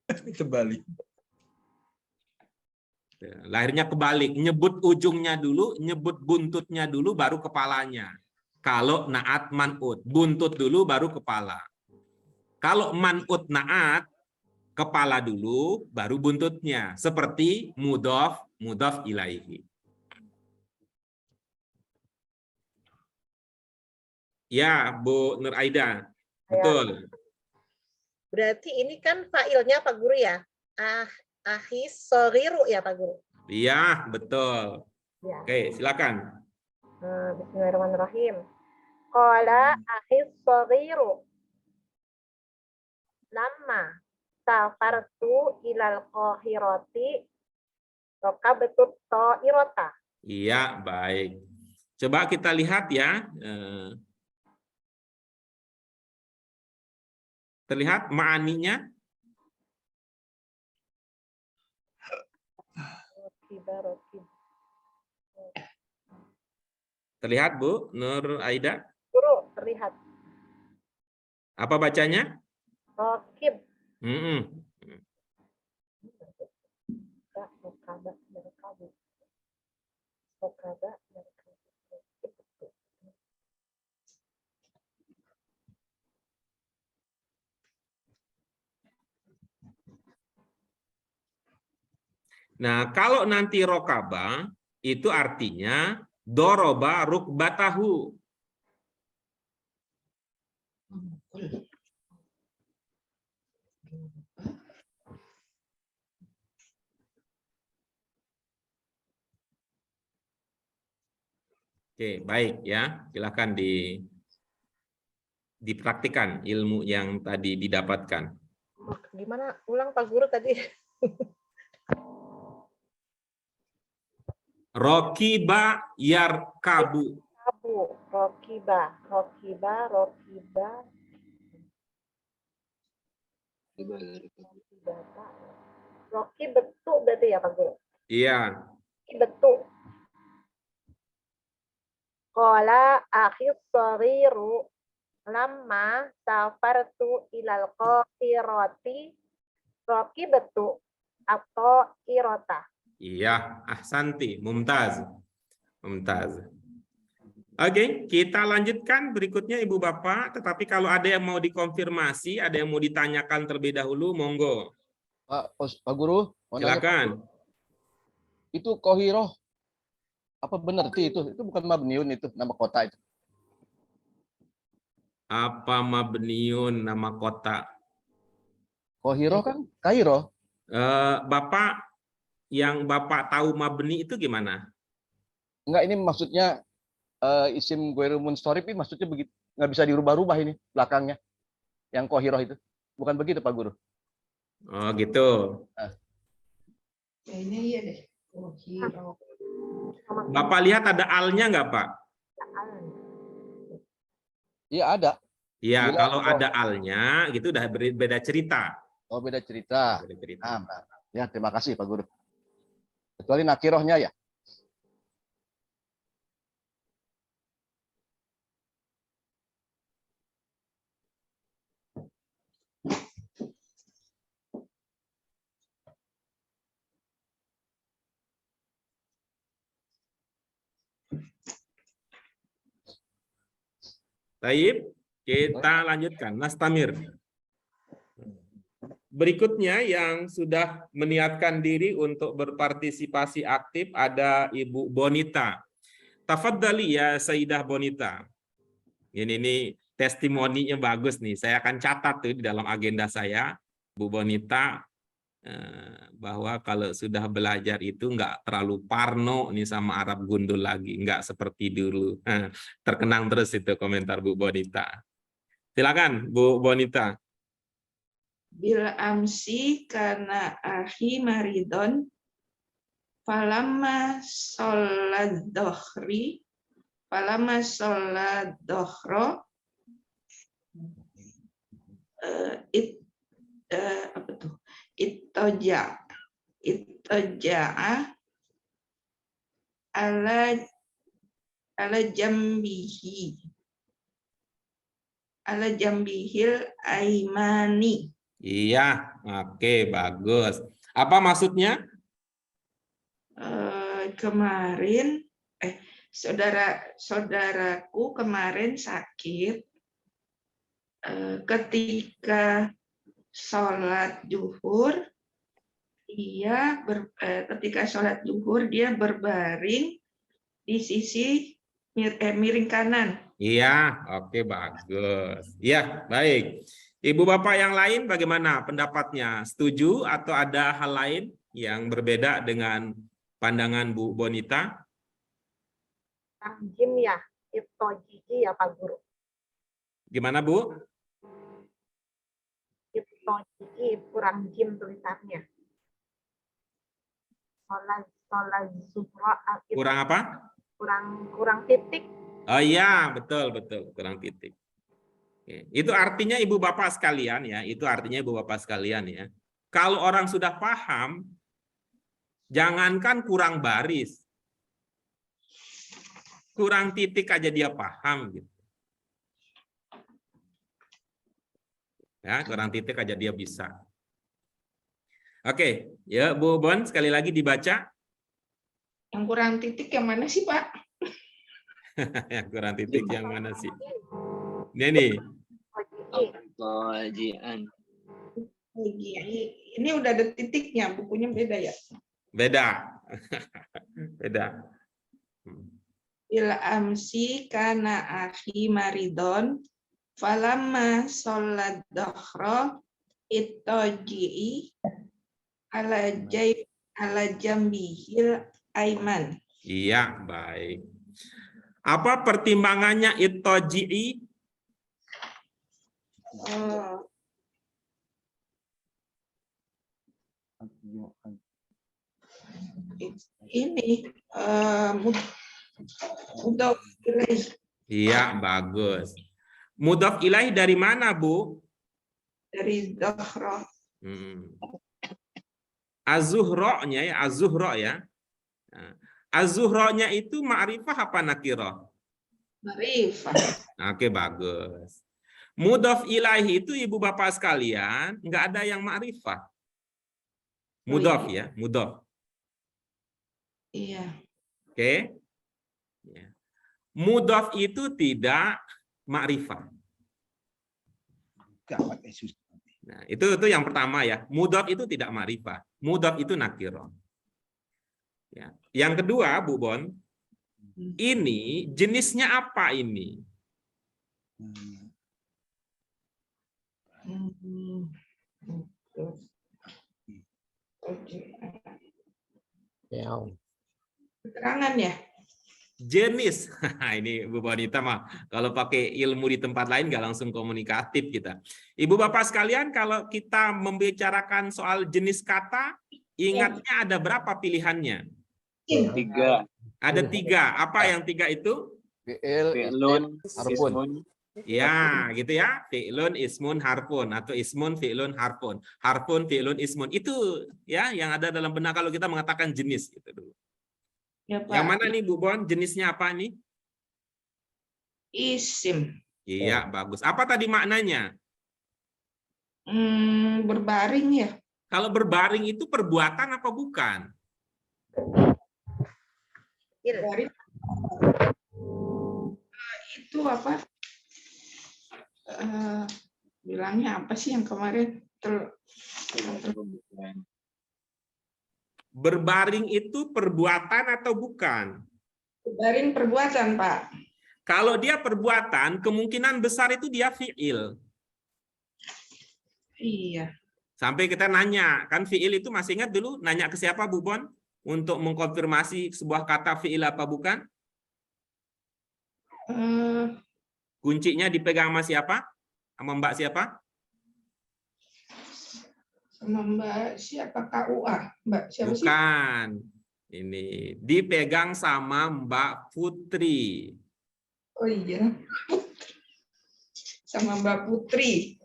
Terbalik. Lahirnya kebalik, nyebut ujungnya dulu, nyebut buntutnya dulu, baru kepalanya. Kalau na'at man'ut, buntut dulu baru kepala. Kalau man'ut na'at, kepala dulu, baru buntutnya. Seperti mudhof ilaihi. Ya, Bu Nur Aida. Betul. Berarti ini kan fa'ilnya Pak Guru ya. Ahis shaghiru ya Pak Guru. Iya, betul. Ya. Oke, silakan. Bismillahirrahmanirrahim. Qala ahis shaghiru. Lama safartu ilal Qahirati raqabtu ta'irata. Iya, baik. Coba kita lihat ya. Terlihat ma'aninya? Terlihat Bu Nur Aida? Guru, terlihat. Apa bacanya? Raqib. Nah, kalau nanti rokaba itu artinya doroba rukbatahu. Oke, baik ya. Silakan dipraktikkan ilmu yang tadi didapatkan. Gimana? Ulang Pak Guru tadi. Rokiba yarkabu. Rokiba. Rocky betul berarti ya Pak Guru. Iya. Rocky betul. Qala akhi shaghiru lamma safartu ilal qahirati Rocky betul atau irota. Iya, ahsanti, mumtaz. Mumtaz. Oke, kita lanjutkan berikutnya Ibu Bapak, tetapi kalau ada yang mau dikonfirmasi, ada yang mau ditanyakan terlebih dahulu, monggo. Pak Guru, mau nanya, Pak Silakan. Guru. Itu Qohiroh apa benar itu bukan Mabniun, itu nama kota itu. Apa Mabniun nama kota? Qohiroh kan Kairo. Bapak, yang Bapak tahu Mabni itu gimana? Enggak, ini maksudnya isim Ghairul Munsharif ini maksudnya begitu, nggak bisa dirubah-rubah ini belakangnya. Yang Qohiroh itu. Bukan begitu Pak Guru. Oh gitu. Kayaknya iya deh. Oh, hero. Bapak lihat ada alnya nggak Pak? Iya ada. Iya, Bila- kalau ada alnya, gitu udah beda cerita. Oh beda cerita. Beda cerita. Nah, ya terima kasih Pak Guru. Kecuali nakirohnya ya. Taib, kita lanjutkan. Nastamir. Berikutnya yang sudah meniatkan diri untuk berpartisipasi aktif ada Ibu Bonita. Tafadhali ya Sayyidah Bonita. Ini testimoninya bagus nih. Saya akan catat tuh di dalam agenda saya, Bu Bonita, bahwa kalau sudah belajar itu nggak terlalu parno nih sama Arab gundul lagi, nggak seperti dulu. Terkenang terus itu komentar Bu Bonita. Silakan Bu Bonita. Bil amsi karena ahi maridon falamma sholat dohri falamma sholat dohro apa tuh itoja ala jambihil aimani. Iya, oke, bagus. Apa maksudnya? Kemarin, saudaraku kemarin sakit. Ketika sholat zuhur, ketika sholat zuhur dia berbaring di sisi miring kanan. Iya, oke, bagus. Iya, baik. Ibu Bapak yang lain bagaimana pendapatnya? Setuju atau ada hal lain yang berbeda dengan pandangan Bu Bonita? Jim ya, itoji ya Pak Guru. Gimana Bu? Itoji kurang jim tulisannya. Sholat zuhra. Kurang apa? Kurang titik. Oh iya, betul, kurang titik. Oke. Itu artinya Ibu Bapak sekalian ya, itu artinya Ibu Bapak sekalian ya. Kalau orang sudah paham, jangankan kurang baris, kurang titik aja dia paham gitu. Ya, kurang titik aja dia bisa. Oke, ya Bu Bon, sekali lagi dibaca. Yang kurang titik yang mana sih Pak? Yang kurang titik yang mana sih? Ini nih. Ini udah ada titiknya, bukunya beda ya? Beda. Beda. Il amsi kana akhi maridon falamma sholat dohro itoji'i ala jambihil aiman. Iya, baik. Apa pertimbangannya itoji'i? Ini mudhof ilaih. Iya, bagus. Mudhof ilaih dari mana, Bu? Dari dohro. Az-zuhra-nya ya, az-zuhra ya. Nah, az-zuhra-nya itu ma'rifah apa nakirah? Ma'rifah. Oke, bagus. Mudhaf ilaihi itu ibu bapak sekalian, nggak ada yang ma'rifah. Mudhaf ya, mudhaf. Iya. Oke. Ya. Mudhaf itu tidak ma'rifah. Nah, itu yang pertama ya. Mudhaf itu tidak ma'rifah. Mudhaf itu nakirah. Ya. Yang kedua, Bu Bon, ini jenisnya apa ini? Keterangan ya? Jenis. Ini Bu Bonita mah kalau pakai ilmu di tempat lain nggak langsung komunikatif kita. Ibu Bapak sekalian, kalau kita membicarakan soal jenis kata, ingatnya ada berapa pilihannya? 3. Ada 3. Apa yang 3 itu? Fi'lun, harfun. ismun. Ya, gitu ya. Fi'lun, ismun, harfun, atau ismun, fi'lun, harfun. Harfun, fi'lun, ismun. Itu ya yang ada dalam benak kalau kita mengatakan jenis gitu dulu. Ya, Pak. Yang mana nih Bu Bon? Jenisnya apa nih? Isim. Iya, bagus. Apa tadi maknanya? Berbaring ya? Kalau berbaring itu perbuatan apa bukan? Berbaring. Itu apa? Bilangnya apa sih yang kemarin? Berbaring itu perbuatan atau bukan? Berbaring perbuatan, Pak. Kalau dia perbuatan, kemungkinan besar itu dia fi'il. Iya. Sampai kita nanya, kan fi'il itu masih ingat dulu? Nanya ke siapa Bu Bon? Untuk mengkonfirmasi sebuah kata fi'il apa bukan? Kuncinya dipegang sama siapa? Sama Mbak siapa? Sama Mbak siapa? KUA. Mbak siapa sih? Bukan. Ini dipegang sama Mbak Putri. Oh iya. Sama Mbak Putri.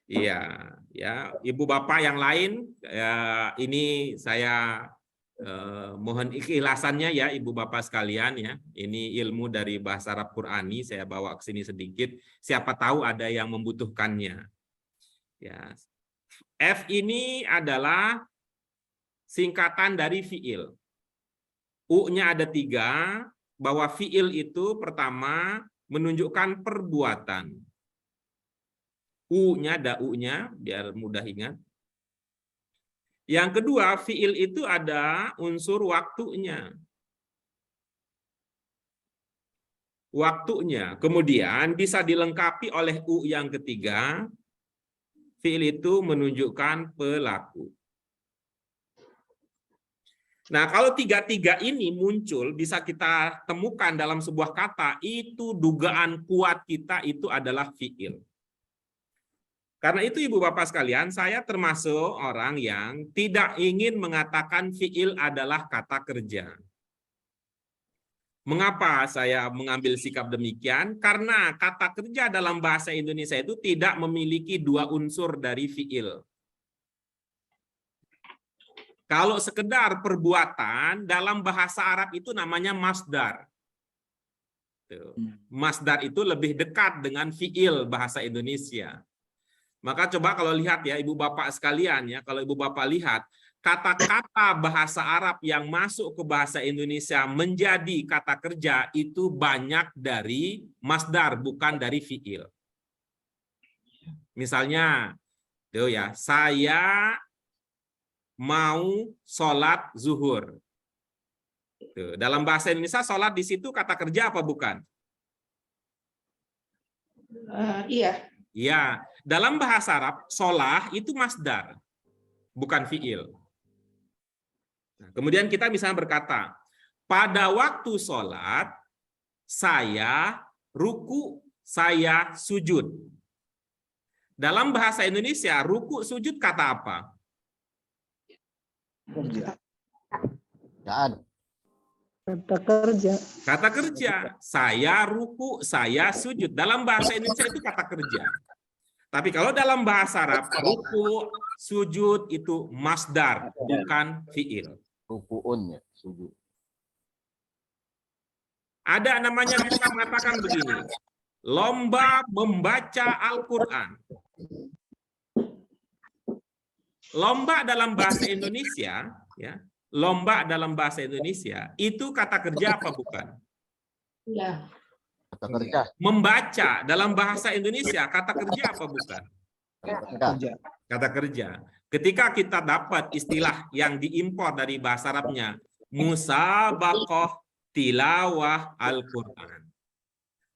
Iya, ya. Ibu Bapak yang lain, ya, ini saya mohon keikhlasannya ya Ibu Bapak sekalian ya. Ini ilmu dari bahasa Arab Qurani, saya bawa ke sini sedikit. Siapa tahu ada yang membutuhkannya. Ya. F ini adalah singkatan dari fi'il. U-nya ada 3, bahwa fi'il itu pertama menunjukkan perbuatan. U-nya ada U-nya, biar mudah ingat. Yang kedua, fi'il itu ada unsur waktunya. Waktunya. Kemudian bisa dilengkapi oleh U yang ketiga. Fi'il itu menunjukkan pelaku. Nah, kalau 3-3 ini muncul, bisa kita temukan dalam sebuah kata, itu dugaan kuat kita itu adalah fi'il. Karena itu Ibu Bapak sekalian, saya termasuk orang yang tidak ingin mengatakan fi'il adalah kata kerja. Mengapa saya mengambil sikap demikian? Karena kata kerja dalam bahasa Indonesia itu tidak memiliki 2 unsur dari fi'il. Kalau sekedar perbuatan, dalam bahasa Arab itu namanya masdar. Masdar itu lebih dekat dengan fi'il bahasa Indonesia. Maka coba kalau lihat ya Ibu Bapak sekalian ya, kalau Ibu Bapak lihat, kata-kata bahasa Arab yang masuk ke bahasa Indonesia menjadi kata kerja itu banyak dari masdar, bukan dari fi'il. Misalnya, tuh ya, saya mau sholat zuhur. Tuh, dalam bahasa Indonesia sholat di situ kata kerja apa bukan? Iya. Iya, dalam bahasa Arab sholah itu masdar, bukan fi'il. Nah, kemudian kita misalnya berkata, pada waktu sholat saya ruku, saya sujud. Dalam bahasa Indonesia ruku sujud kata apa? Kerja. Kata kerja. Kata kerja. Saya ruku, saya sujud. Dalam bahasa Indonesia itu kata kerja. Tapi kalau dalam bahasa Arab, ruku, sujud itu masdar, bukan fiil. Rukuun ya, sujud. Ada namanya kita mengatakan begini, lomba membaca Al-Quran. Lomba dalam bahasa Indonesia, ya, lomba dalam bahasa Indonesia itu kata kerja apa bukan? Ya. Kata kerja. Membaca dalam bahasa Indonesia kata kerja apa bukan? Kerja. Kata kerja. Ketika kita dapat istilah yang diimpor dari bahasa Arabnya, musabaqah tilawah Al-Quran.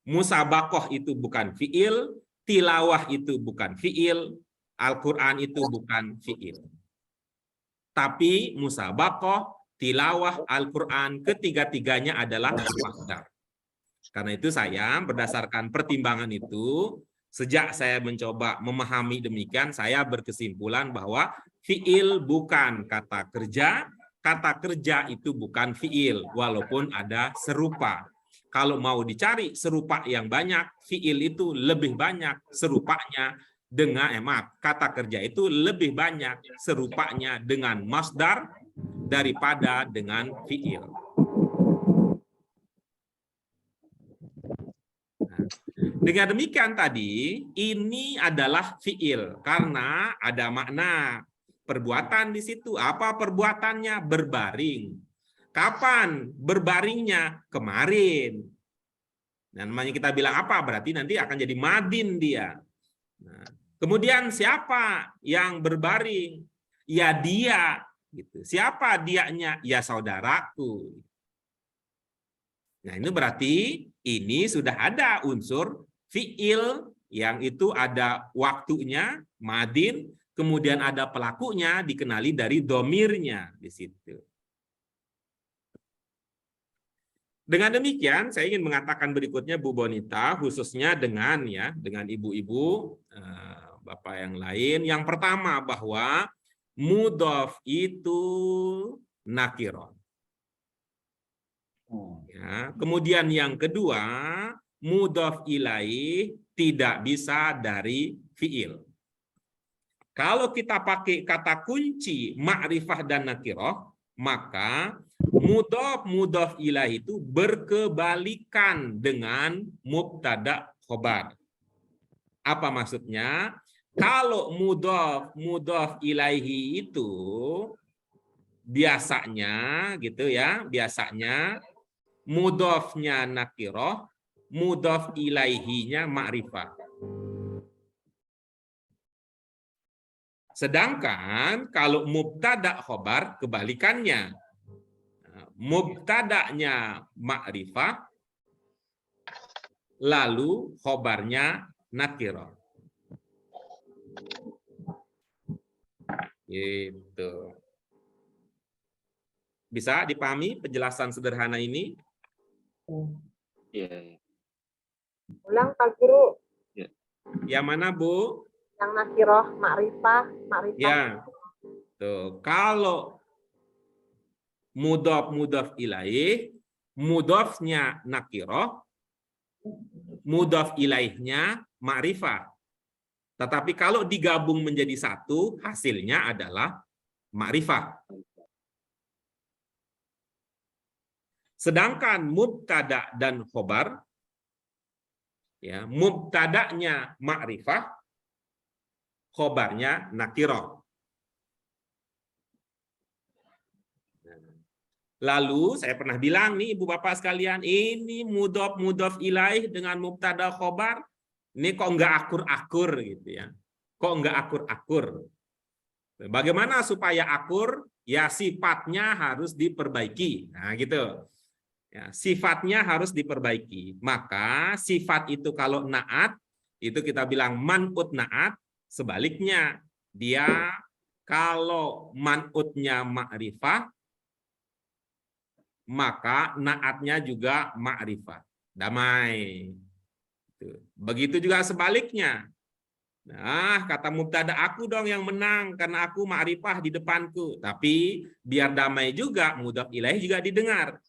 Musabaqah itu bukan fiil, tilawah itu bukan fiil, Al-Quran itu bukan fiil. Tapi musabaqah, tilawah, Al-Quran, ketiga-tiganya adalah masdar. Karena itu saya berdasarkan pertimbangan itu, sejak saya mencoba memahami demikian, saya berkesimpulan bahwa fiil bukan kata kerja itu bukan fiil, walaupun ada serupa. Kalau mau dicari serupa yang banyak, fiil itu lebih banyak serupanya dengan kata kerja itu lebih banyak serupanya dengan masdar daripada dengan fiil. Dengan demikian tadi, ini adalah fiil karena ada makna perbuatan di situ. Apa perbuatannya? Berbaring. Kapan berbaringnya? Kemarin. Nah, namanya kita bilang apa? Berarti nanti akan jadi madin dia. Nah, kemudian siapa yang berbaring? Ya dia. Gitu. Siapa dianya? Ya saudaraku. Nah, ini berarti ini sudah ada unsur fiil yang itu ada waktunya, madin, kemudian ada pelakunya dikenali dari domirnya di situ. Dengan demikian, saya ingin mengatakan berikutnya Bu Bonita, khususnya dengan ibu-ibu, bapak yang lain. Yang pertama bahwa mudhof itu nakirah. Ya, kemudian yang kedua, mudhof ilaih tidak bisa dari fiil. Kalau kita pakai kata kunci ma'rifah dan nakirah, maka mudhof ilaih itu berkebalikan dengan mubtada khobar. Apa maksudnya? Kalau mudhof ilaihi itu biasanya gitu ya, biasanya mudhofnya nakirah, mudhof ilaihinya ma'rifah. Sedangkan kalau mubtada khobar kebalikannya. Mubtadanya ma'rifah, lalu khobarnya nakirah. Gitu. Bisa dipahami penjelasan sederhana ini? Iya. Ulang Pak Guru. Yang mana, Bu? Yang nakiroh, ma'rifah. Ya. Tuh, kalau mudhof ilaih, mudhofnya nakirah, mudhof ilaihnya ma'rifah. Tetapi kalau digabung menjadi satu, hasilnya adalah ma'rifah. Sedangkan mubtada dan khobar, ya, mubtadanya ma'rifah, khobarnya nakirah. Lalu saya pernah bilang nih Ibu Bapak sekalian, ini mudhof ilaih dengan mubtada khobar, ini kok nggak akur-akur gitu ya. Kok nggak akur-akur? Bagaimana supaya akur? Ya sifatnya harus diperbaiki. Nah gitu. Ya, sifatnya harus diperbaiki. Maka sifat itu kalau naat, itu kita bilang man'ut naat. Sebaliknya, dia kalau man'utnya ma'rifah, maka naatnya juga ma'rifah. Damai. Begitu juga sebaliknya. Nah, kata mubtada aku dong yang menang karena aku ma'rifah di depanku. Tapi biar damai juga, mudhof ilaih juga didengar.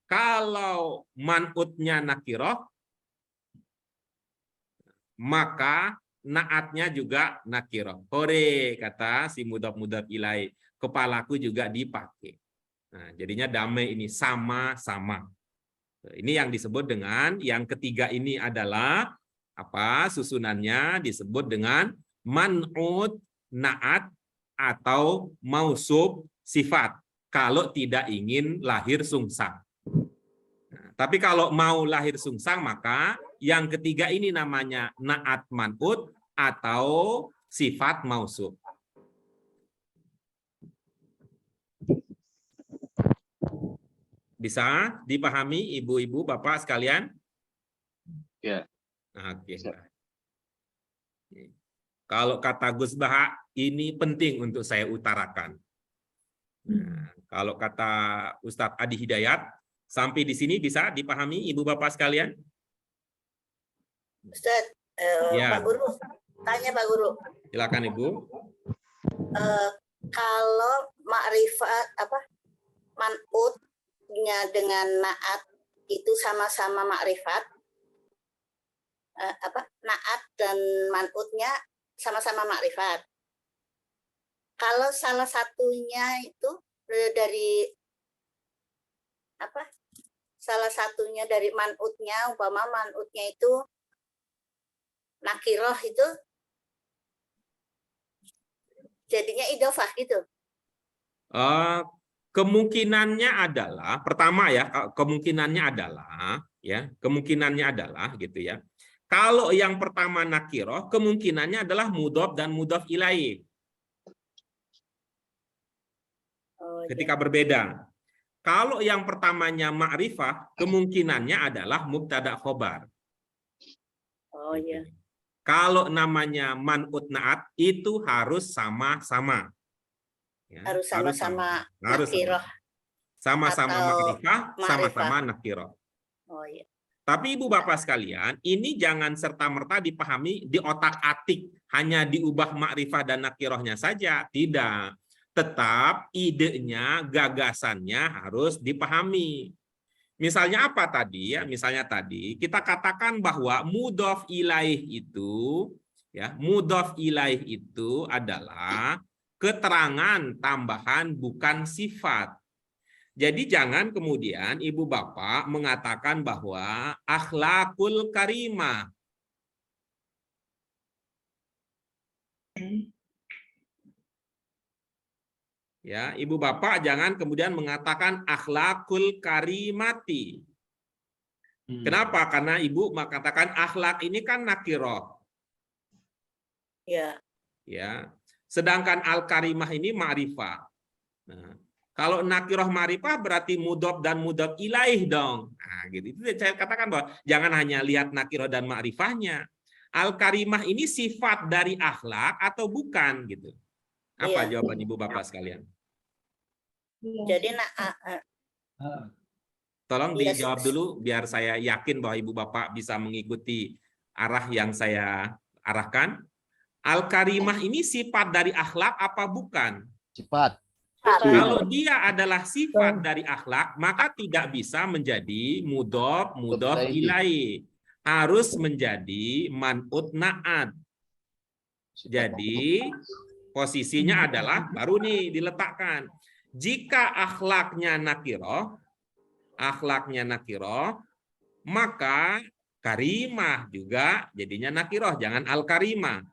Kalau man'utnya nakirah, maka naatnya juga nakiroh. Hore, kata si mudhaf ilaih. Kepalaku juga dipakai. Nah, jadinya damai ini sama-sama. Ini yang disebut dengan yang ketiga ini adalah apa? Susunannya disebut dengan man'ut naat atau mausub sifat. Kalau tidak ingin lahir sungsang. Nah, tapi kalau mau lahir sungsang, maka yang ketiga ini namanya naat man'ut atau sifat mausub. Bisa dipahami ibu-ibu, bapak sekalian? Ya. Oke. Kalau kata Gus Baha, ini penting untuk saya utarakan. Nah, kalau kata Ustadz Adi Hidayat, sampai di sini bisa dipahami ibu bapak sekalian? Ustadz, Ya. Pak Guru, tanya Pak Guru. Silakan ibu. Kalau makrifat man'utnya dengan naat itu sama-sama makrifat, naat dan man'utnya sama-sama makrifat. Kalau salah satunya itu dari salah satunya dari man'utnya, umpama man'utnya itu nakiroh, itu jadinya idofah gitu. Kemungkinannya adalah pertama ya, kemungkinannya adalah gitu ya. Kalau yang pertama nakiroh, kemungkinannya adalah mudhof dan mudhof ilaih. Ketika berbeda. Kalau yang pertamanya ma'rifah, kemungkinannya adalah mubtada khobar. Oh iya. Kalau namanya man'ut naat itu harus sama-sama. Ya, Harus sama-sama nakiroh. Sama-sama ma'rifah, sama-sama nakiroh. Oh iya. Tapi ibu bapak sekalian, ini jangan serta-merta dipahami di otak-atik, hanya diubah ma'rifah dan nakirohnya saja. Tidak. Tetap idenya, gagasannya harus dipahami. Misalnya apa tadi ya? Misalnya tadi kita katakan bahwa mudhof ilaih itu ya, mudhof ilaih itu adalah keterangan tambahan bukan sifat. Jadi jangan kemudian ibu bapak mengatakan bahwa akhlakul karimah. Ya, ibu bapak jangan kemudian mengatakan akhlakul karimati. Kenapa? Karena ibu mengatakan akhlak ini kan nakiroh. Ya. Ya. Sedangkan al-karimah ini ma'rifah. Nah, kalau nakiroh ma'rifah berarti mudhof dan mudhof ilaih dong. Nah, gitu. Itu saya katakan bahwa jangan hanya lihat nakiroh dan ma'rifahnya. Al-karimah ini sifat dari akhlak atau bukan gitu. Apa jawaban ibu bapak sekalian? Jadi tolong dijawab dulu biar saya yakin bahwa ibu bapak bisa mengikuti arah yang saya arahkan. Al-karimah ini sifat dari akhlak apa bukan? Sifat. Kalau dia adalah sifat dari akhlak, maka tidak bisa menjadi mudhof ilaih. Harus menjadi man'ut naat. Jadi posisinya adalah baru nih diletakkan. Jika akhlaknya nakiroh, maka karimah juga jadinya nakiroh, jangan al-karimah.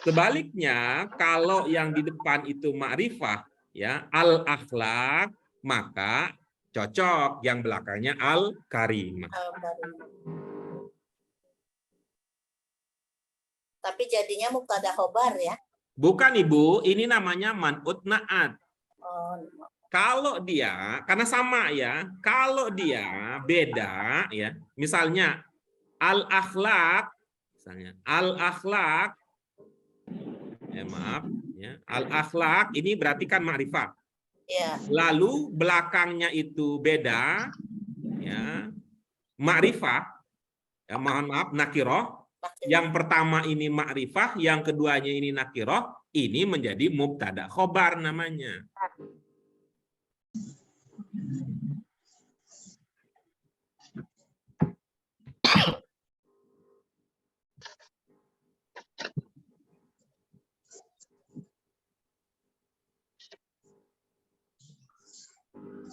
Sebaliknya, kalau yang di depan itu ma'rifah, ya al-akhlak, maka cocok yang belakangnya al-karimah. Tapi jadinya mubtada khobar ya? Bukan ibu, ini namanya man'ut naat. Kalau dia, karena sama ya, kalau dia beda ya, misalnya al-akhlak, ya maaf, ya, al-akhlak ini berarti kan ma'rifat. Ya. Lalu belakangnya itu beda, ya, ma'rifah, ya, mohon maaf, nakiroh. Yang pertama ini ma'rifah, yang keduanya ini nakiroh, ini menjadi mubtada khobar namanya.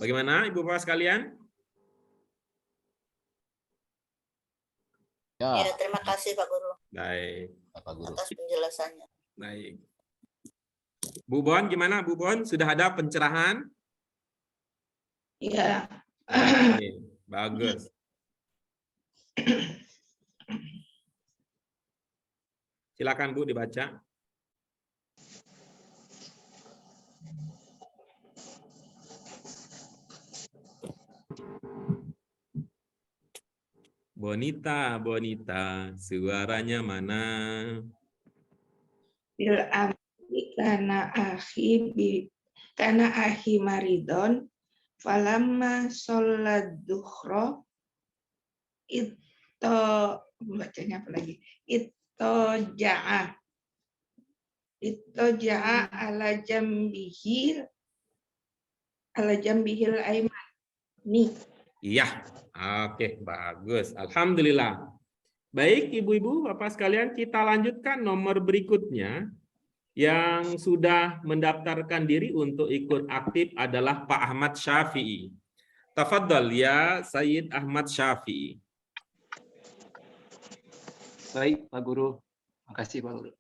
Bagaimana Ibu Bapak sekalian? Ya, terima kasih Pak Guru Baik. Pak Guru. atas penjelasannya. Baik. Bu Bon, gimana Bu Bon? Sudah ada pencerahan? Ya. Oke, bagus. Silakan Bu dibaca. Bonita, Bonita, suaranya mana? Bil amri kana ahi maridon falamma sholat duhro itu bacanya apa lagi? Itu ja'a ala jambihil aiman. Nih. Iya. Oke, bagus. Alhamdulillah. Baik, Ibu-ibu, Bapak sekalian, kita lanjutkan nomor berikutnya. Yang sudah mendaftarkan diri untuk ikut aktif adalah Pak Ahmad Syafi'i. Tafadhal ya Sayyid Ahmad Syafi'i. Baik, Pak Guru. Makasih, Pak Guru.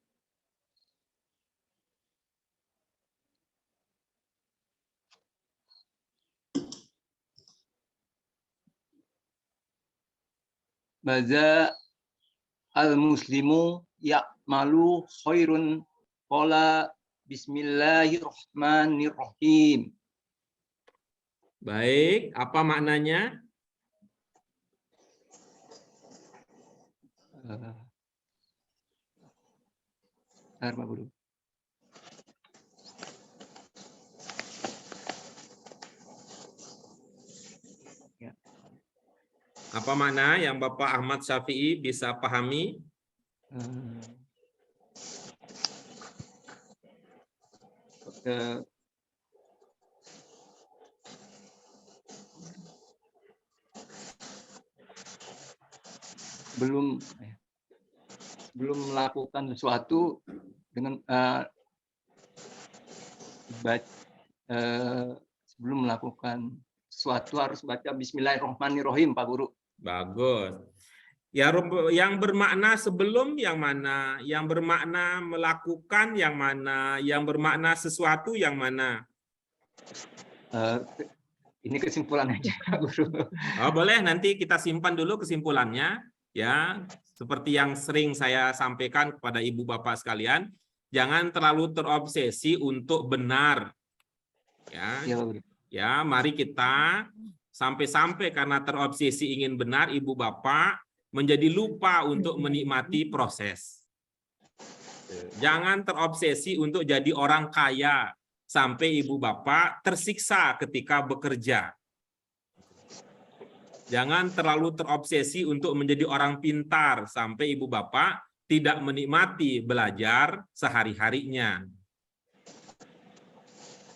Baza al-muslimu ya'malu khairun qala bismillahirrahmanirrahim. Baik, apa maknanya? Bentar, Pak Guru. Apa makna yang Bapak Ahmad Syafi'i bisa pahami? Belum melakukan sesuatu dengan sebelum melakukan sesuatu harus baca Bismillahirrahmanirrahim, Pak Guru. Bagus. Ya, yang bermakna sebelum yang mana? Yang bermakna melakukan yang mana? Yang bermakna sesuatu yang mana? Ini kesimpulan aja, Pak Guru. Oh, boleh, nanti kita simpan dulu kesimpulannya. Ya, seperti yang sering saya sampaikan kepada ibu bapak sekalian, jangan terlalu terobsesi untuk benar. Ya, mari kita sampai-sampai karena terobsesi ingin benar, ibu bapak menjadi lupa untuk menikmati proses. Jangan terobsesi untuk jadi orang kaya sampai ibu bapak tersiksa ketika bekerja. Jangan terlalu terobsesi untuk menjadi orang pintar sampai ibu bapak tidak menikmati belajar sehari-harinya.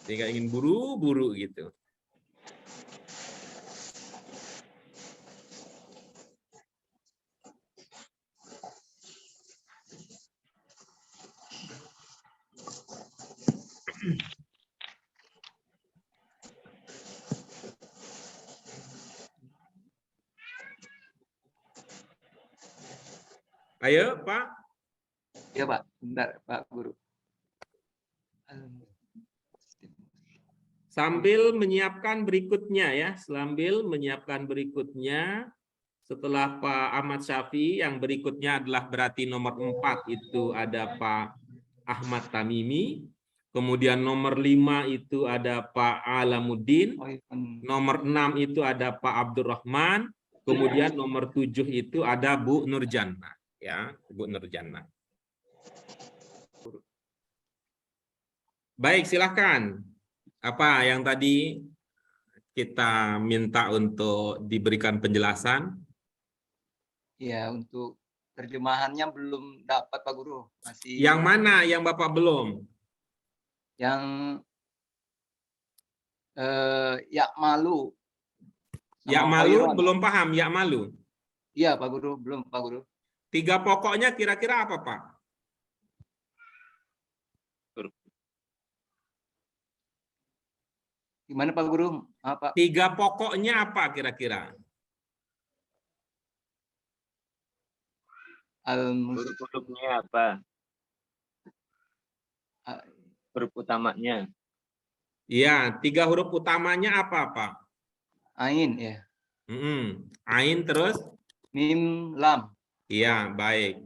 Sehingga ingin buru-buru gitu. Ayo, Pak. Ya, Pak. Bentar, Pak Guru. Sambil menyiapkan berikutnya ya, sambil menyiapkan berikutnya. Setelah Pak Ahmad Syafi'i, yang berikutnya adalah berarti nomor 4 itu ada Pak Ahmad Tamimi. Kemudian nomor 5 itu ada Pak Alamuddin. Nomor 6 itu ada Pak Abdurrahman. Kemudian nomor 7 itu ada Bu Nurjannah. Ya, Bu Nurjannah. Baik, silakan. Apa yang tadi kita minta untuk diberikan penjelasan? Ya, untuk terjemahannya belum dapat, Pak Guru. Masih. Yang mana yang Bapak belum? Yang ya malu. Ya malu belum paham, ya malu. Iya, Pak Guru, belum, Pak Guru. 3 pokoknya kira-kira apa, Pak? Gimana Pak Guru? Apa? 3 pokoknya apa kira-kira? Huruf-hurufnya apa? Huruf utamanya. Iya, 3 huruf utamanya apa, Pak? Ain ya. Ain terus? Mim, lam. Iya, baik.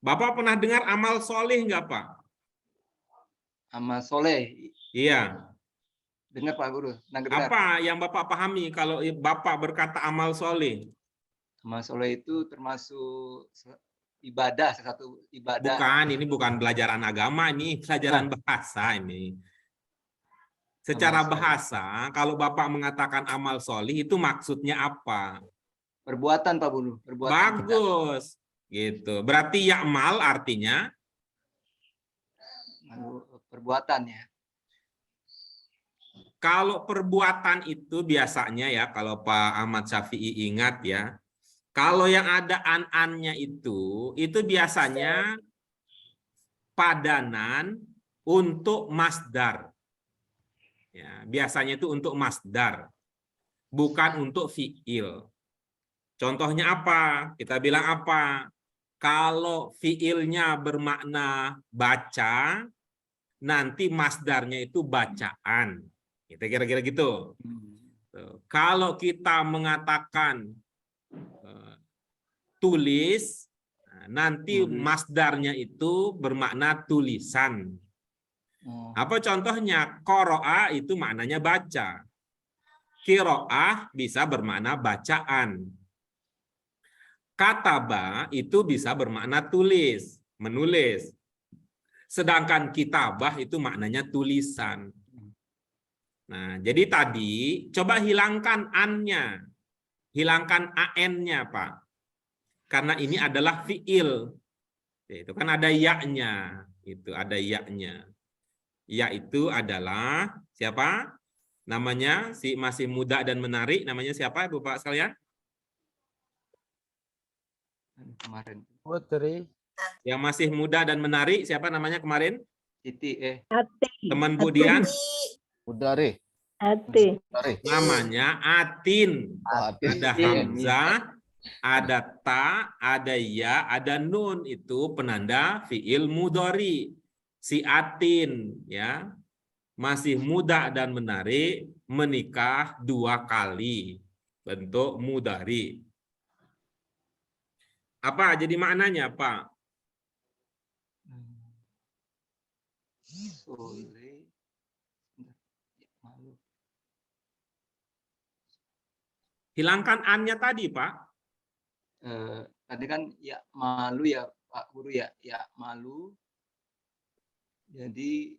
Bapak pernah dengar amal soleh nggak, Pak? Amal soleh. Iya. Dengar Pak Guru. Dengar. Apa yang Bapak pahami kalau Bapak berkata amal soleh? Amal soleh itu termasuk ibadah, salah satu ibadah. Bukan, ini bukan pelajaran agama, ini pelajaran bahasa ini. Secara bahasa, kalau Bapak mengatakan amal soleh itu maksudnya apa? Perbuatan Pak Guru. Perbuatan. Bagus, gitu. Berarti ya'mal artinya perbuatan ya. Kalau perbuatan itu biasanya ya, kalau Pak Ahmad Syafi'i ingat ya, kalau yang ada an-annya itu biasanya padanan untuk masdar. Ya, biasanya itu untuk masdar, bukan untuk fi'il. Contohnya apa? Kita bilang apa? Kalau fi'ilnya bermakna baca, nanti masdarnya itu bacaan. Kita kira-kira gitu. Kalau kita mengatakan tulis, nanti masdarnya itu bermakna tulisan. Apa contohnya? Qoro'a itu maknanya baca. Qira'ah bisa bermakna bacaan. Kataba itu bisa bermakna tulis, menulis. Sedangkan kitabah itu maknanya tulisan. Nah, jadi tadi coba hilangkan an-nya. Hilangkan an-nya, Pak. Karena ini adalah fi'il. Itu kan ada ya-nya. Itu ada ya-nya. Ya itu adalah siapa? Namanya si masih muda dan menarik, namanya siapa Bapak sekalian? Kemarin. Putri. Yang masih muda dan menarik siapa namanya kemarin? Titi Teman Bu Dian? Udari. Ati. Namanya Atin. Atin. Ada hamzah, ada ta, ada ya, ada nun, itu penanda fiil mudhari. Si Atin ya masih muda dan menarik, menikah 2 kali, bentuk mudhari. Apa jadi maknanya, Pak? Hilangkan an-nya tadi, Pak. Tadi kan ya malu ya Pak Guru ya, ya malu. Jadi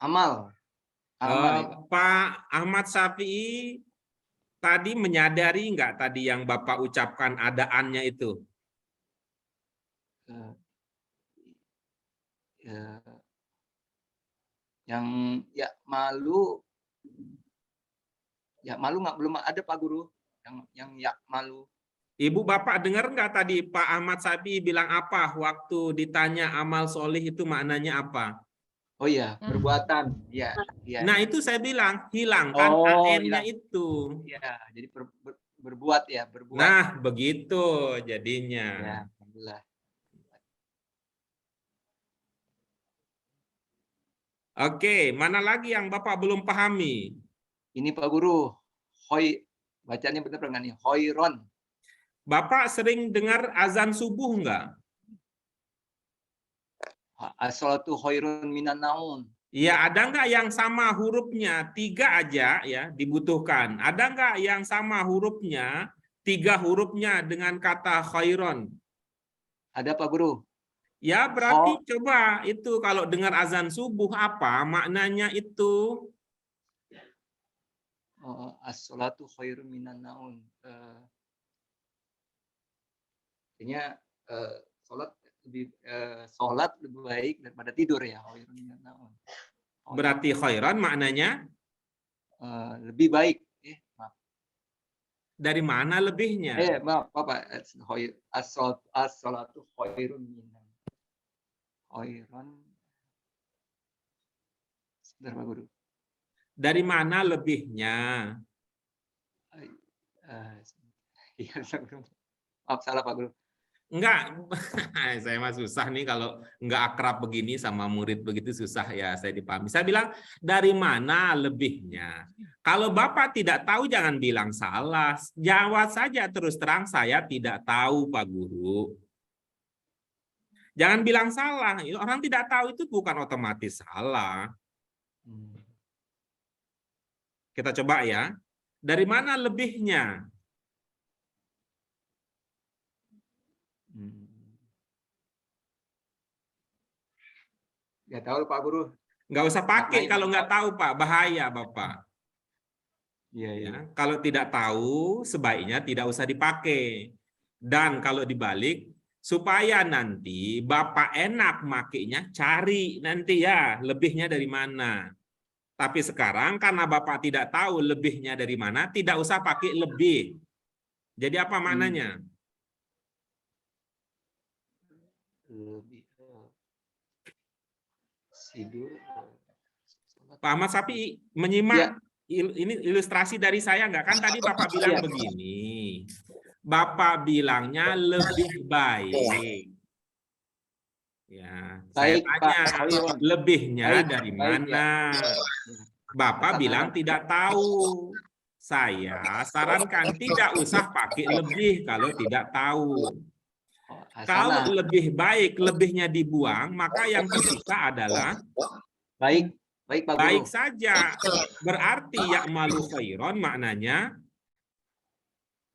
amal. Pak Ahmad Syafi'i tadi menyadari nggak tadi yang Bapak ucapkan ada an-nya itu? Yang ya malu nggak, belum ada Pak Guru yang ya malu. Ibu Bapak dengar nggak tadi Pak Ahmad Syafi'i bilang apa waktu ditanya amal solih itu maknanya apa? Oh iya, perbuatan. Ya, ya. Nah itu saya bilang hilangkan an-nya itu. Ya, jadi berbuat ya, berbuat. Nah begitu jadinya. Ya, alhamdulillah. Oke, mana lagi yang Bapak belum pahami? Ini Pak Guru, bacanya benar nggak nih? Hoiron. Bapak sering dengar azan subuh nggak? As-sholatu khairun minan naum. Iya, ada nggak yang sama hurufnya 3 aja ya dibutuhkan? Ada nggak yang sama hurufnya 3 hurufnya dengan kata khairon? Ada Pak Guru. Ya berarti coba itu kalau dengar azan subuh apa maknanya itu? As-sholatu khairun minan naum. Artinya sholat lebih baik daripada tidur ya. Berarti khairan maknanya lebih baik. Maaf. Dari mana lebihnya? Maaf Bapak. As-sholatu khairun minan. khairan. Sebentar Pak Guru. Dari mana lebihnya? Iya, maaf salah Pak Guru. Enggak, saya mah susah nih kalau enggak akrab begini sama murid begitu susah ya saya dipahami. Saya bilang dari mana lebihnya. Kalau Bapak tidak tahu jangan bilang salah. Jawab saja terus terang saya tidak tahu Pak Guru. Jangan bilang salah. Orang tidak tahu itu bukan otomatis salah. Kita coba ya. Dari mana lebihnya? Nggak tahu Pak Guru. Nggak usah pakai kalau nggak tahu Pak, bahaya Bapak. Iya, Ya, kalau tidak tahu sebaiknya tidak usah dipakai. Dan kalau dibalik supaya nanti Bapak enak makainya cari nanti ya lebihnya dari mana. Tapi sekarang karena Bapak tidak tahu lebihnya dari mana, tidak usah pakai lebih. Jadi apa maknanya? Lebih tidur. Pak Ahmad Safi menyimak ini ilustrasi dari saya enggak? Kan tadi Bapak bilang begini. Bapak bilangnya lebih baik. Ya, saya tanya lebihnya dari mana? Bapak bilang tidak tahu. Saya sarankan tidak usah pakai lebih kalau tidak tahu. Kalau lebih baik, lebihnya dibuang, maka yang tersisa adalah baik. Baik Pak Guru. Baik saja. Berarti ya'malu khairon maknanya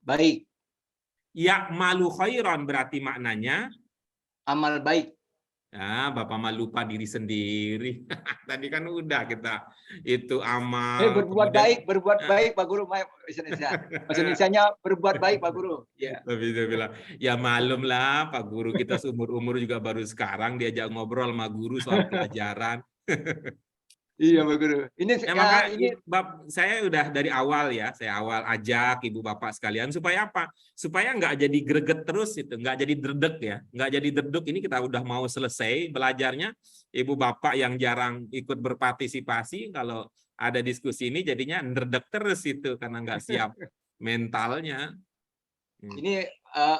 baik. Ya'malu khairon berarti maknanya amal baik. Ya, Bapak mah lupa diri sendiri. Tadi kan udah kita itu amal. Berbuat baik, berbuat baik Pak Guru. Bahasa Indonesia-nya berbuat baik Pak Guru. Ya. Tapi dia bilang, ya malum lah Pak Guru, kita seumur-umur juga baru sekarang diajak ngobrol sama guru soal pelajaran. Iya Pak Guru. Ini saya udah dari awal ya, saya awal ajak ibu bapak sekalian supaya apa? Supaya nggak jadi greget terus itu, nggak jadi dredeg ya, nggak jadi dredeg. Ini kita udah mau selesai belajarnya. Ibu bapak yang jarang ikut berpartisipasi kalau ada diskusi ini jadinya dredeg terus itu karena nggak siap mentalnya. Ini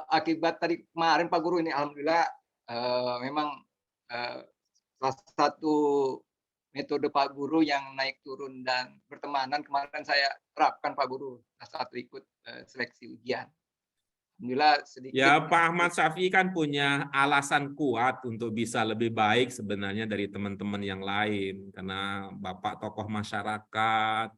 akibat tadi kemarin Pak Guru ini alhamdulillah memang salah satu metode Pak Guru yang naik turun dan bertemanan kemarin saya terapkan Pak Guru saat ikut seleksi ujian. Alhamdulillah sedikit. Ya Pak Ahmad Safi kan punya alasan kuat untuk bisa lebih baik sebenarnya dari teman-teman yang lain. Karena Bapak tokoh masyarakat,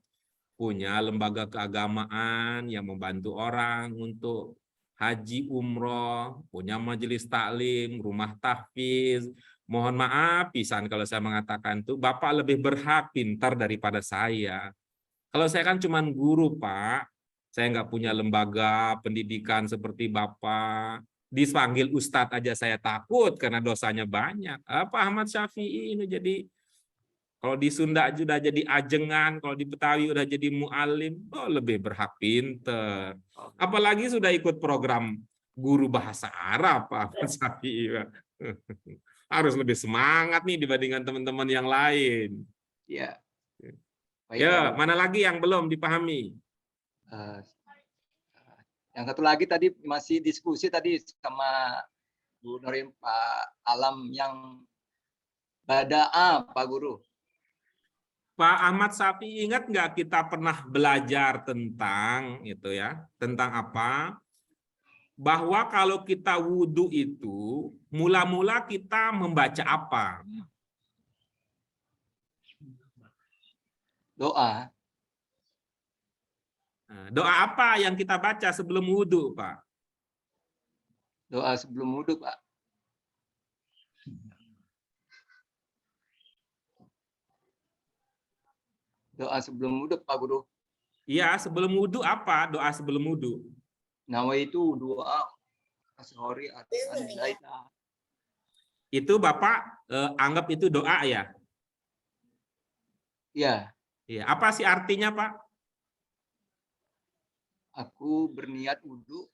punya lembaga keagamaan yang membantu orang untuk haji umroh, punya majelis taklim, rumah tahfiz. Mohon maaf pisan kalau saya mengatakan itu, Bapak lebih berhak pintar daripada saya. Kalau saya kan cuma guru, Pak. Saya nggak punya lembaga pendidikan seperti Bapak. Dipanggil Ustadz aja saya takut karena dosanya banyak. Pak Ahmad Syafi'i ini jadi, kalau di Sunda sudah jadi ajengan, kalau di Betawi udah jadi mu'alim, lebih berhak pintar. Apalagi sudah ikut program guru bahasa Arab, Pak Ahmad Syafi'i. Harus lebih semangat nih dibandingkan teman-teman yang lain. Iya. Ya, mana lagi yang belum dipahami? Yang satu lagi tadi masih diskusi tadi sama Bu Norim Pak Alam yang bada'a Pak Guru. Pak Ahmad Safi, ingat nggak kita pernah belajar tentang itu ya? Tentang apa? Bahwa kalau kita wudhu itu, mula-mula kita membaca apa? Doa. Doa apa yang kita baca sebelum wudhu, Pak? Doa sebelum wudhu, Pak. Doa sebelum wudhu, Pak Guru. Iya, sebelum wudhu apa? Doa sebelum wudhu. Nawaitu doa ashori Itu Bapak anggap itu doa ya? Iya. Iya. Apa sih artinya, Pak? Aku berniat wudhu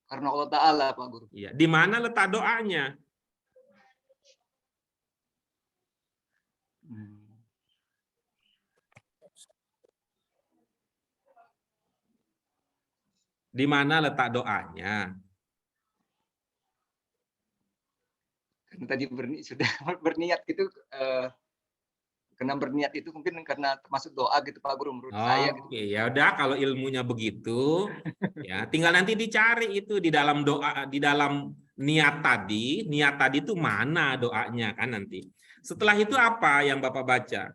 karena Allah Ta'ala, Pak Guru. Iya. Di mana letak doanya? Di mana letak doanya? Karena tadi sudah berniat gitu, karena berniat itu mungkin karena termasuk doa gitu Pak Guru menurut saya gitu. Oke, ya udah kalau ilmunya begitu, ya tinggal nanti dicari itu di dalam doa, di dalam niat tadi itu mana doanya kan nanti. Setelah itu apa yang Bapak baca?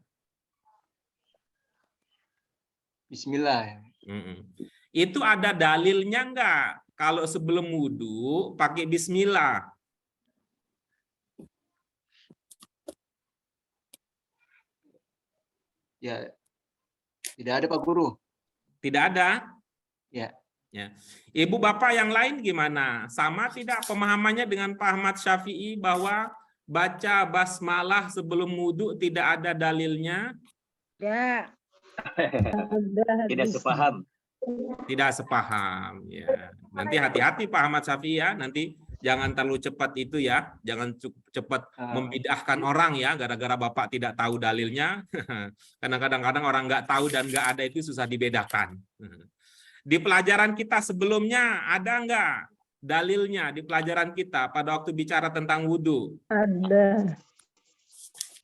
Bismillah. Itu ada dalilnya enggak? Kalau sebelum wudhu pakai bismillah. Ya, tidak ada Pak Guru. Tidak ada? Ya. Ya. Ibu bapak yang lain gimana? Sama tidak pemahamannya dengan Pak Ahmad Syafi'i bahwa baca basmalah sebelum wudhu tidak ada dalilnya? Ya. Tidak sepaham. Tidak sepaham. Ya. Nanti hati-hati Pak Ahmad Syafi'i ya. Nanti jangan terlalu cepat itu ya. Jangan cepat membid'ahkan orang ya. Gara-gara bapak tidak tahu dalilnya. Karena kadang-kadang orang nggak tahu dan nggak ada itu susah dibedakan. Di pelajaran kita sebelumnya ada nggak dalilnya di pelajaran kita pada waktu bicara tentang wudhu? Ada.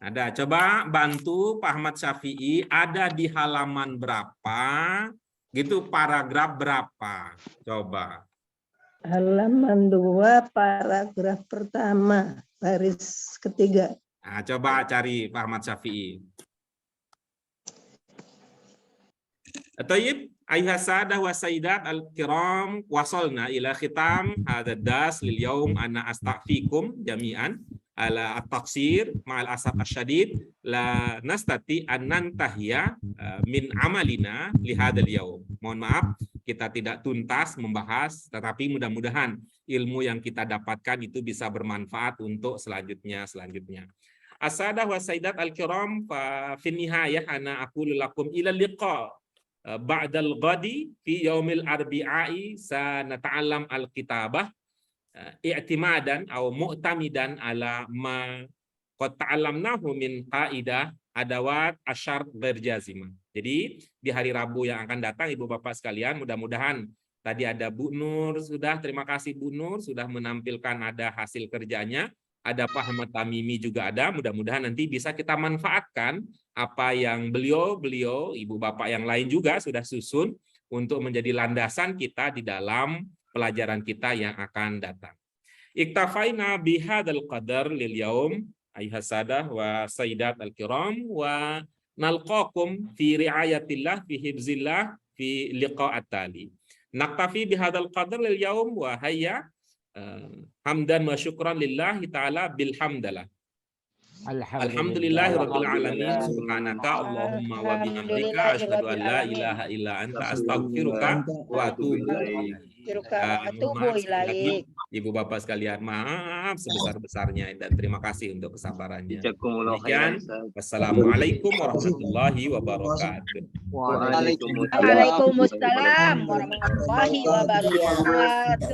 Ada. Coba bantu Pak Ahmad Syafi'i, ada di halaman berapa? Gitu, paragraf berapa? Coba. Halaman 2, paragraf pertama, baris ketiga. Nah, coba cari Pak Ahmad Syafi'i. Tayyib, ayuha sadah wa sayyidat al-kiram, wasalna ila khitam hadha das lil yaum ana astaghfikum jami'an ala at-taqsir ma'al asaf asyadid la nastati an nantahiya min amalina li hadzal yaum. Mohon maaf kita tidak tuntas membahas, tetapi mudah-mudahan ilmu yang kita dapatkan itu bisa bermanfaat untuk selanjutnya. As-sadah wa sayyidat al-kiram, fa fi nihayah ana aqulu lakum ila liqa ba'dal ghadi fi yaumil arbi'i sanata'allam al-kitabah i'timadan atau mu'tamidan ala ma qad ta'allamnahu min qaidah adawat asyar ghair jazimah. Jadi di hari Rabu yang akan datang Ibu Bapak sekalian, mudah-mudahan tadi ada Bu Nur, terima kasih Bu Nur sudah menampilkan ada hasil kerjanya. Ada Pak Ahmad Tamimi juga ada, mudah-mudahan nanti bisa kita manfaatkan apa yang beliau, Ibu Bapak yang lain juga sudah susun untuk menjadi landasan kita di dalam pelajaran kita yang akan datang. Iktafaina bihadzal qadar lil yaum ayyuhas sadah wa sayyidat al-kiram wa nalqakum fi riayatillah fi hifzillah fi liqa'at tali. Naktafi bihadzal qadar lil yaum wa hayya hamdan wa syukran lillahi ta'ala bilhamdalah. Alhamdulillahi rabbil alamin, subhanaka Allahumma wa bihamdika asyhadu an la ilaha illa anta astaghfiruka wa atubu ilaik. Ibu Bapak sekalian, maaf sebesar-besarnya dan terima kasih untuk kesabarannya. Demikian, wassalamualaikum warahmatullahi wabarakatuh. Waalaikumsalam warahmatullahi wabarakatuh.